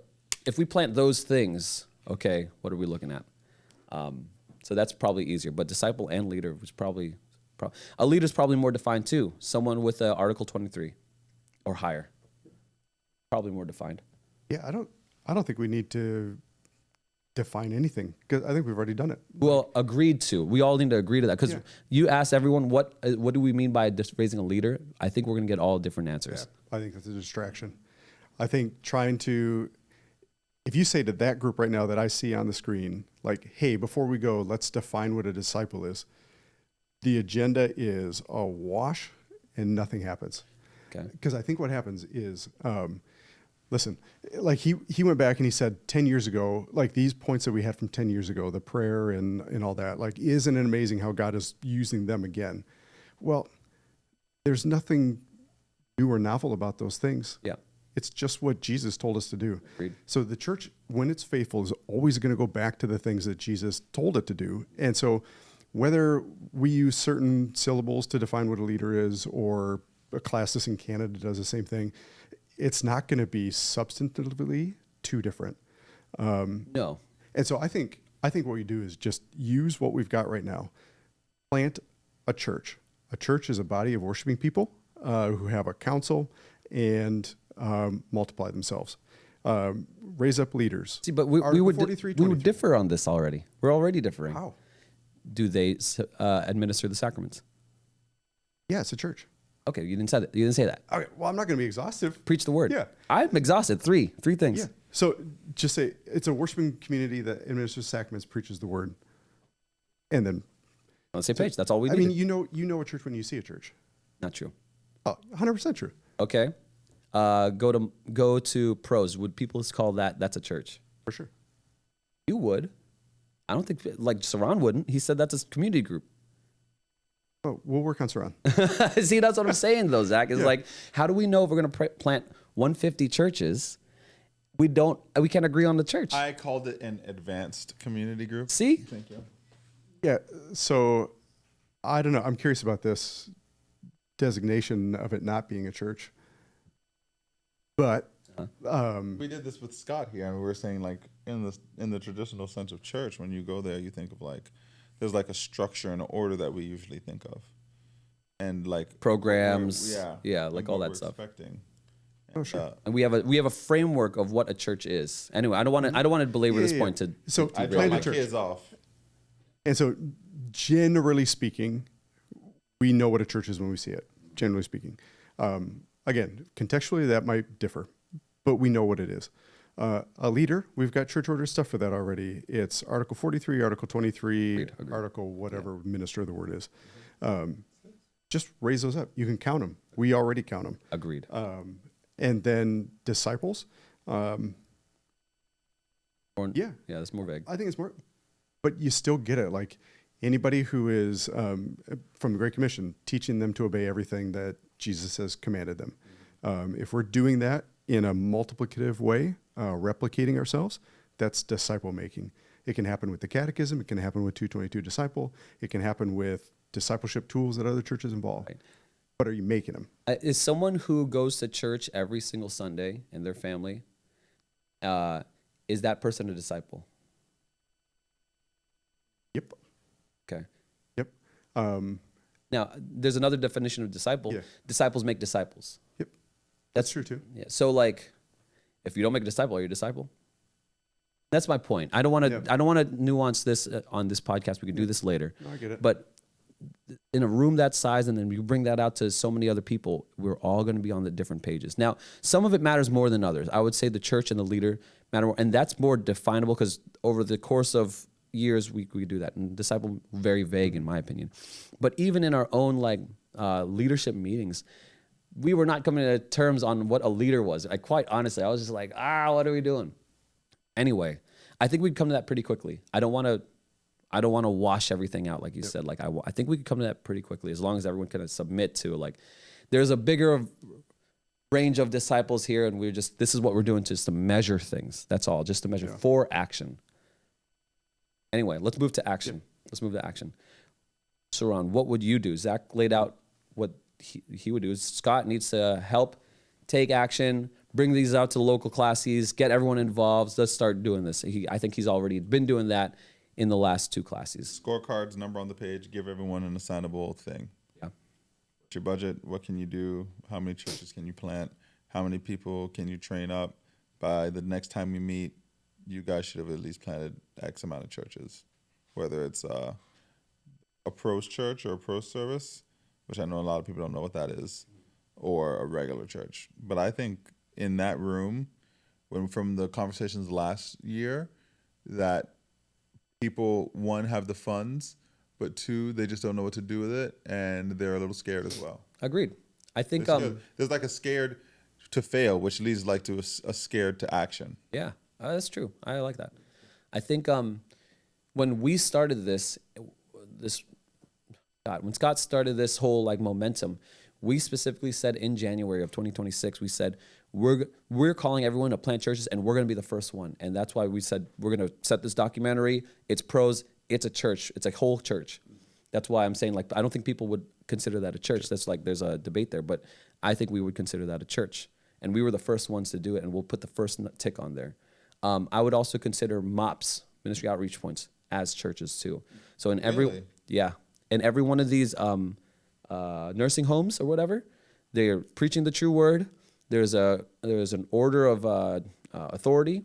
A: if we plant those things, okay, what are we looking at? So that's probably easier. But disciple and leader was probably a leader is probably more defined too. Someone with Article 23 or higher, probably more defined.
D: Yeah, I don't think we need to define anything because I think we've already done it.
A: Well, agreed to. We all need to agree to that because you asked everyone what do we mean by raising a leader. I think we're going to get all different answers.
D: Yeah, I think that's a distraction. I think if you say to that group right now that I see on the screen, like, hey, before we go, let's define what a disciple is. The agenda is awash and nothing happens.
A: Okay.
D: Because I think what happens is, listen, like he went back and he said 10 years ago, like these points that we had from 10 years ago, the prayer and all that, like, isn't it amazing how God is using them again? Well, there's nothing new or novel about those things.
A: Yeah.
D: It's just what Jesus told us to do.
A: Agreed.
D: So the church, when it's faithful, is always going to go back to the things that Jesus told it to do. And so whether we use certain syllables to define what a leader is, or a classis in Canada does the same thing, it's not going to be substantively too different.
A: No.
D: And so I think what we do is just use what we've got right now. Plant a church. A church is a body of worshiping people who have a council and multiply themselves. Raise up leaders.
A: See, but we would differ on this already. We're already differing.
D: How?
A: Do they administer the sacraments?
D: Yeah, it's a church.
A: Okay, you didn't say that. You didn't say that.
D: Okay, well, I'm not going to be exhaustive.
A: Preach the word.
D: Yeah.
A: I'm exhausted. Three things.
D: Yeah. So just say it's a worshiping community that administers sacraments, preaches the word, and then
A: On the same page. That's all we
D: I
A: need.
D: mean, you know a church when you see a church.
A: Not true.
D: Oh, 100% true.
A: Okay. Go to pros. Would people call that's a church?
D: For sure.
A: You would. I don't think like Saran wouldn't. He said that's a community group.
D: Oh, we'll work on Saran.
A: See, that's what I'm saying though, Zach. Is like, how do we know if we're going to plant 150 churches? We can't agree on the church.
B: I called it an advanced community group.
A: See?
B: Thank you.
D: Yeah. So I don't know. I'm curious about this designation of it not being a church. But
B: We did this with Scott here, and we were saying like in the traditional sense of church, when you go there, you think of like there's like a structure and an order that we usually think of, and like
A: Programs,
B: yeah,
A: yeah, like
B: and
A: all
B: what
A: that
B: we're
A: stuff.
B: Expecting.
D: oh, sure.
A: And we have a framework of what a church is. Anyway, I don't want to belabor this point to.
D: So
B: I
D: plan
B: drop
D: a
B: my
D: church.
B: kids off.
D: And so generally speaking, we know what a church is when we see it, generally speaking. Again, contextually, that might differ, but we know what it is. A leader, we've got church order stuff for that already. It's Article 43, Article 23,
A: Agreed.
D: Article whatever minister the word is. Just raise those up. You can count them. We already count them.
A: Agreed.
D: And then disciples.
A: Or-
D: Yeah.
A: Yeah, that's more vague.
D: I think it's more, but you still get it. Like anybody who is from the Great Commission, teaching them to obey everything that Jesus has commanded them. If we're doing that in a multiplicative way, replicating ourselves, that's disciple making. It can happen with the catechism. It can happen with 222 disciple. It can happen with discipleship tools that other churches involve.
A: Right.
D: But are you making them?
A: Is someone who goes to church every single Sunday and their family, is that person a disciple?
D: Yep.
A: Okay.
D: Yep.
A: Now, there's another definition of disciple.
D: Yeah.
A: Disciples make disciples.
D: Yep. That's true too.
A: Yeah. So, like, if you don't make a disciple, are you a disciple? That's my point. I don't want to.
D: Yeah.
A: I don't want to nuance this on this podcast. We can do this later.
D: No, I get it.
A: But in a room that size, and then you bring that out to so many other people, we're all going to be on the different pages. Now, some of it matters more than others. I would say the church and the leader matter more, and that's more definable because over the course of years, we do that. And disciple, very vague in my opinion. But even in our own leadership meetings, we were not coming to terms on what a leader was. Quite honestly, I was just like, what are we doing? Anyway, I think we'd come to that pretty quickly. I don't want to wash everything out, like you said. Like I think we could come to that pretty quickly as long as everyone kind of submit to like. There's a bigger range of disciples here, and this is what we're doing just to measure things. That's all, just to measure for action. Anyway, let's move to action. Let's move to action. Saran, what would you do? Zach laid out what he would do. Scott needs to help take action, bring these out to the local classes, get everyone involved. Let's start doing this. I think he's already been doing that in the last two classes.
B: Scorecards, number on the page, give everyone an assignable thing.
A: Yeah.
B: What's your budget? What can you do? How many churches can you plant? How many people can you train up? By the next time we meet, you guys should have at least planted X amount of churches, whether it's a pros church or a pros service, which I know a lot of people don't know what that is, or a regular church. But I think in that room, from the conversations last year, that people, one, have the funds, but two, they just don't know what to do with it, and they're a little scared as well.
A: Agreed. I think
B: There's like a scared to fail, which leads like to a scared to action.
A: yeah, that's true. I like that. I think when we started when Scott started this whole like momentum, we specifically said in January of 2026, we said we're calling everyone to plant churches, and we're going to be the first one. And that's why we said we're going to set this documentary. It's pros. It's a church. It's a whole church. That's why I'm saying, like, I don't think people would consider that a church. That's like, there's a debate there, but I think we would consider that a church. And we were the first ones to do it, and we'll put the first tick on there. I would also consider MOPS, Ministry Outreach Points, as churches too. So in every, in every one of these nursing homes or whatever, they're preaching the true word. There's an order of authority,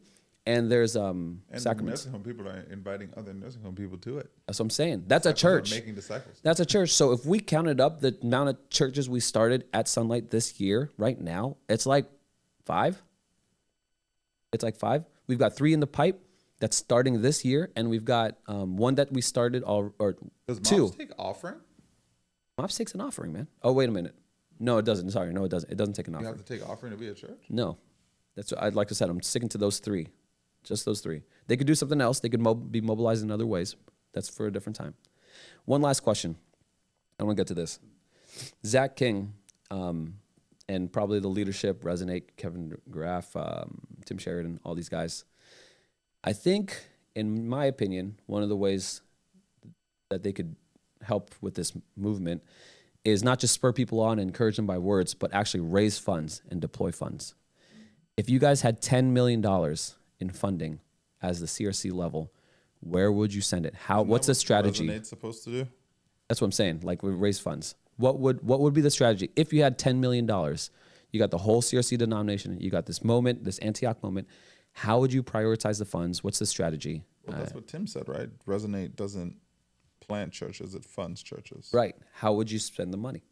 A: and there's
B: And
A: sacraments.
B: nursing home people are inviting other nursing home people to it.
A: That's what I'm saying. That's a
B: Disciples are
A: church.
B: making disciples.
A: That's a church. So if we counted up the amount of churches we started at Sunlight this year, right now, it's like 5. It's like 5. We've got 3 in the pipe that's starting this year, and we've got 1 that we started or
B: Does
A: 2.
B: Moms take offering?
A: Mops takes an offering, man. Oh, wait a minute. No, it doesn't. Sorry, no, it doesn't. It doesn't take an
B: You
A: offering.
B: have to take offering to be a church?
A: No, that's what I'd like to say. I'm sticking to those 3, just those 3. They could do something else. They could be mobilized in other ways. That's for a different time. One last question. I want to get to this. Zach King, and probably the leadership, Resonate, Kevin Graff, Tim Sheridan, all these guys. I think, in my opinion, one of the ways that they could help with this movement is not just spur people on and encourage them by words, but actually raise funds and deploy funds. If you guys had $10 million in funding as the CRC level, where would you send it? What's the strategy?
B: Resonate's supposed to do?
A: That's what I'm saying. Like, we raise funds. What would be the strategy if you had $10 million? You got the whole CRC denomination. You got this moment, this Antioch moment. How would you prioritize the funds? What's the strategy?
B: Well, that's what Tim said, right? Resonate doesn't plant churches; it funds churches.
A: Right. How would you spend the money?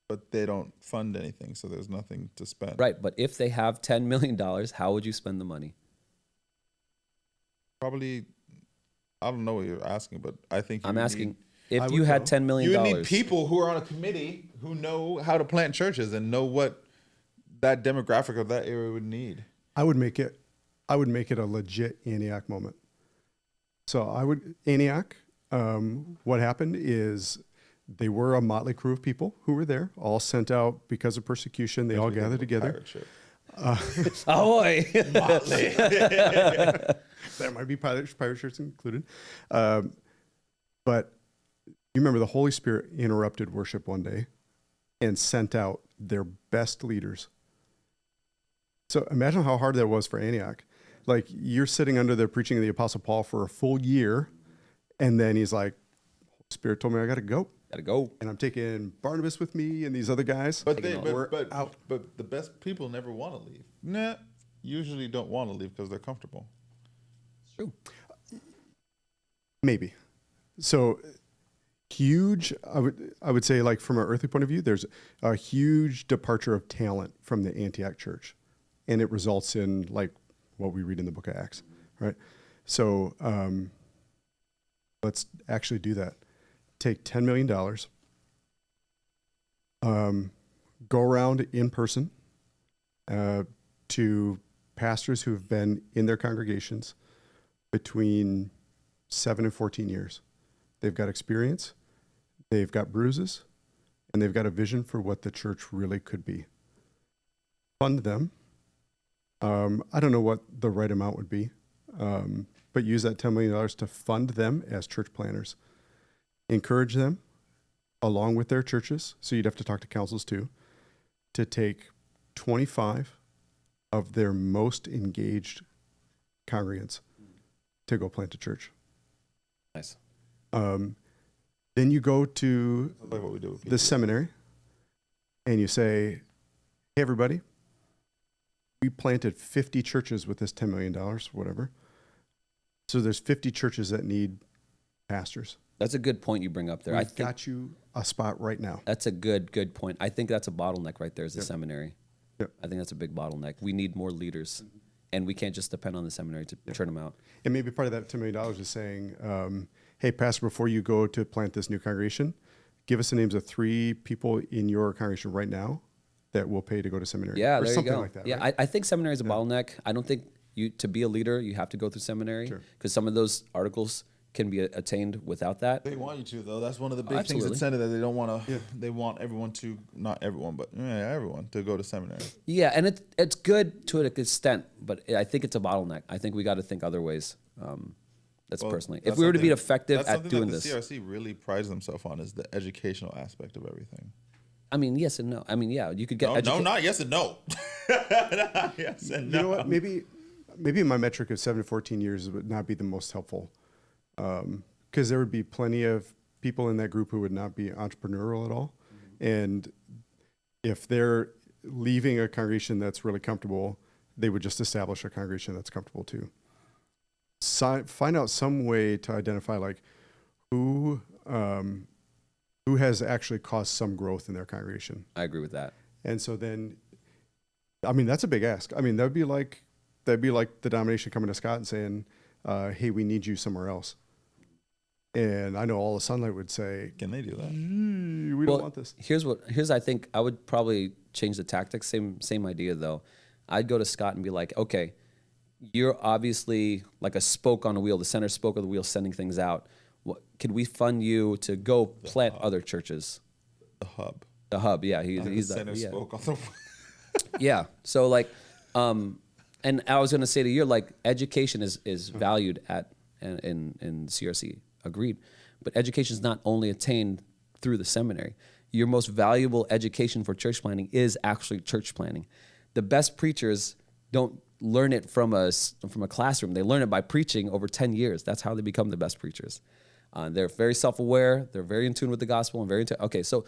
B: But they don't fund anything, so there's nothing to spend.
A: Right. But if they have $10 million, how would you spend the money?
B: Probably, I don't know what you're asking, but I think
A: I'm asking,
D: I
A: if
D: would
A: you had
D: go.
A: $10 million.
B: you would need people who are on a committee who know how to plant churches and know what that demographic of that area would need.
D: I would make it a legit Antioch moment. So Antioch, what happened is they were a motley crew of people who were there, all sent out because of persecution. They all gathered together.
B: Pirate ship.
A: Ahoy!
B: Motley.
D: There might be pirate shirts included. But you remember the Holy Spirit interrupted worship one day and sent out their best leaders. So imagine how hard that was for Antioch. Like, you're sitting under the preaching of the Apostle Paul for a full year, and then he's like, Holy Spirit told me I got to go.
A: Gotta go.
D: And I'm taking Barnabas with me and these other guys.
B: But the best people never want to leave. Nah, usually don't want to leave because they're comfortable.
A: It's true.
D: Maybe. So huge, I would say, like, from an earthly point of view, there's a huge departure of talent from the Antioch church. And it results in, like, what we read in the book of Acts, right? So let's actually do that. Take $10 million, go around in person to pastors who have been in their congregations between 7 and 14 years. They've got experience, they've got bruises, and they've got a vision for what the church really could be. Fund them. I don't know what the right amount would be, but use that $10 million to fund them as church planners. Encourage them, along with their churches, so you'd have to talk to councils too, to take 25 of their most engaged congregants to go plant a church.
A: Nice.
D: Then you go to
B: Like what we do with
D: the seminary and you say, hey, everybody, we planted 50 churches with this $10 million, whatever. So there's 50 churches that need pastors.
A: That's a good point you bring up there. I
D: We've
A: think
D: got you a spot right now.
A: that's a good point. I think that's a bottleneck right there is the seminary.
D: Yep.
A: I think that's a big bottleneck. We need more leaders, and we can't just depend on the seminary to turn them out.
D: And maybe part of that $10 million is saying, hey, pastor, before you go to plant this new congregation, give us the names of 3 people in your congregation right now that will pay to go to seminary.
A: Yeah,
D: or
A: there
D: something
A: you go.
D: like that.
A: Yeah,
D: right?
A: I think seminary is a bottleneck. I don't think to be a leader, you have to go through seminary because some of those articles can be attained without that.
B: They want you to, though. That's one of the big things
A: Absolutely.
B: at Synod, that they don't want to. They want everyone to, not everyone, but everyone to go to seminary.
A: Yeah, and it's good to an extent, but I think it's a bottleneck. I think we got to think other ways. That's personally. If
B: That's
A: we were to be
B: something-
A: effective
B: that's
A: at
B: something
A: doing
B: that
A: this.
B: the CRC really prides themselves on, is the educational aspect of everything.
A: I mean, yes and no. I mean, yeah, you could get
B: No, not yes and no. Not yes and no.
D: You know what? Maybe my metric of 7 to 14 years would not be the most helpful, because there would be plenty of people in that group who would not be entrepreneurial at all. And if they're leaving a congregation that's really comfortable, they would just establish a congregation that's comfortable too. Find out some way to identify like who has actually caused some growth in their congregation.
A: I agree with that.
D: And so then, I mean, that's a big ask. I mean, that'd be like the denomination coming to Scott and saying, hey, we need you somewhere else. And I know all of Sunlight would say,
B: Can they do that?
D: we don't want this.
A: Here's I think I would probably change the tactics. Same idea though. I'd go to Scott and be like, okay, you're obviously like a spoke on a wheel, the center spoke of the wheel, sending things out. Could we fund you to go plant other churches?
B: The hub.
A: The hub, yeah. He's
B: the center spoke on the
A: yeah. So like, and I was going to say to you, like, education is valued in CRC. Agreed. But education is not only attained through the seminary. Your most valuable education for church planning is actually church planning. The best preachers don't learn it from a classroom. They learn it by preaching over 10 years. That's how they become the best preachers. They're very self-aware. They're very in tune with the gospel and okay. So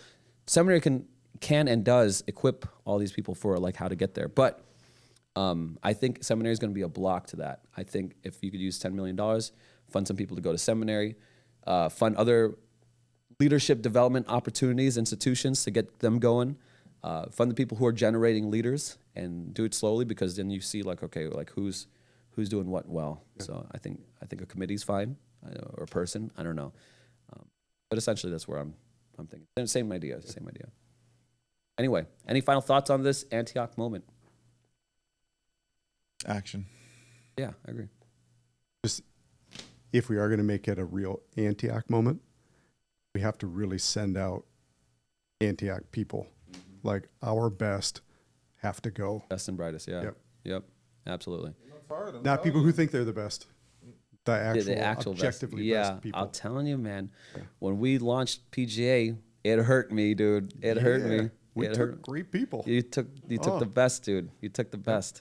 A: seminary can and does equip all these people for like how to get there. But I think seminary is going to be a block to that. I think if you could use $10 million, fund some people to go to seminary, fund other leadership development opportunities, institutions to get them going, fund the people who are generating leaders, and do it slowly, because then you see like, okay, like who's doing what well. Yeah. So I think a committee's fine, or a person, I don't know. But essentially that's where I'm thinking. Same idea. Anyway, any final thoughts on this Antioch moment?
B: Action.
A: Yeah, I agree.
D: Just if we are going to make it a real Antioch moment, we have to really send out Antioch people. Mm-hmm. Like our best have to go.
A: Best and brightest, yeah. Yep. Absolutely.
D: Not people who think they're the best. The actual
A: best.
D: objectively best people.
A: I'm telling you, man. Yeah. When we launched PGA, it hurt me, dude. It hurt me.
D: We took great people.
A: You took the best, dude. You took the best.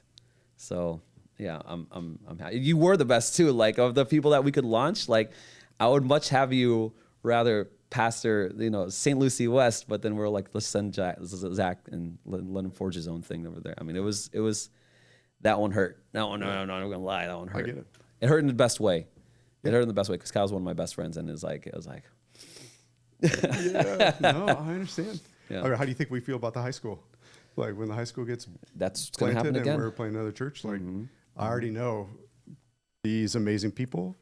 A: So yeah, I'm happy. You were the best too. Like, of the people that we could launch, like I would much have you rather pastor, St. Lucie West, but then we're like, let's send Zach and let him forge his own thing over there. I mean, it was that one hurt. That one, no, I'm not gonna lie, that one hurt.
D: I get it.
A: It hurt in the best way. It hurt in the best way because Kyle's one of my best friends, and it was like.
D: Yeah, no, I understand.
A: Yeah.
D: Okay, how do you think we feel about the high school? Like when the high school gets
A: that's going to happen again,
D: and we're playing another church, like I already know these amazing people,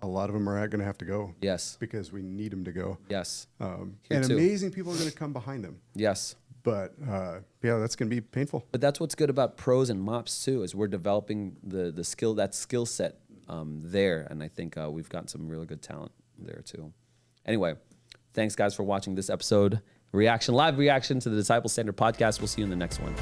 D: a lot of them are going to have to go.
A: Yes.
D: Because we need them to go.
A: Yes.
D: And amazing people are going to come behind them.
A: Yes.
D: But yeah, that's going to be painful.
A: But that's what's good about pros and mops too, is we're developing the skill set there, and I think we've got some really good talent there too. Anyway, thanks guys for watching this episode. Live reaction to the Disciple Standard podcast. We'll see you in the next one.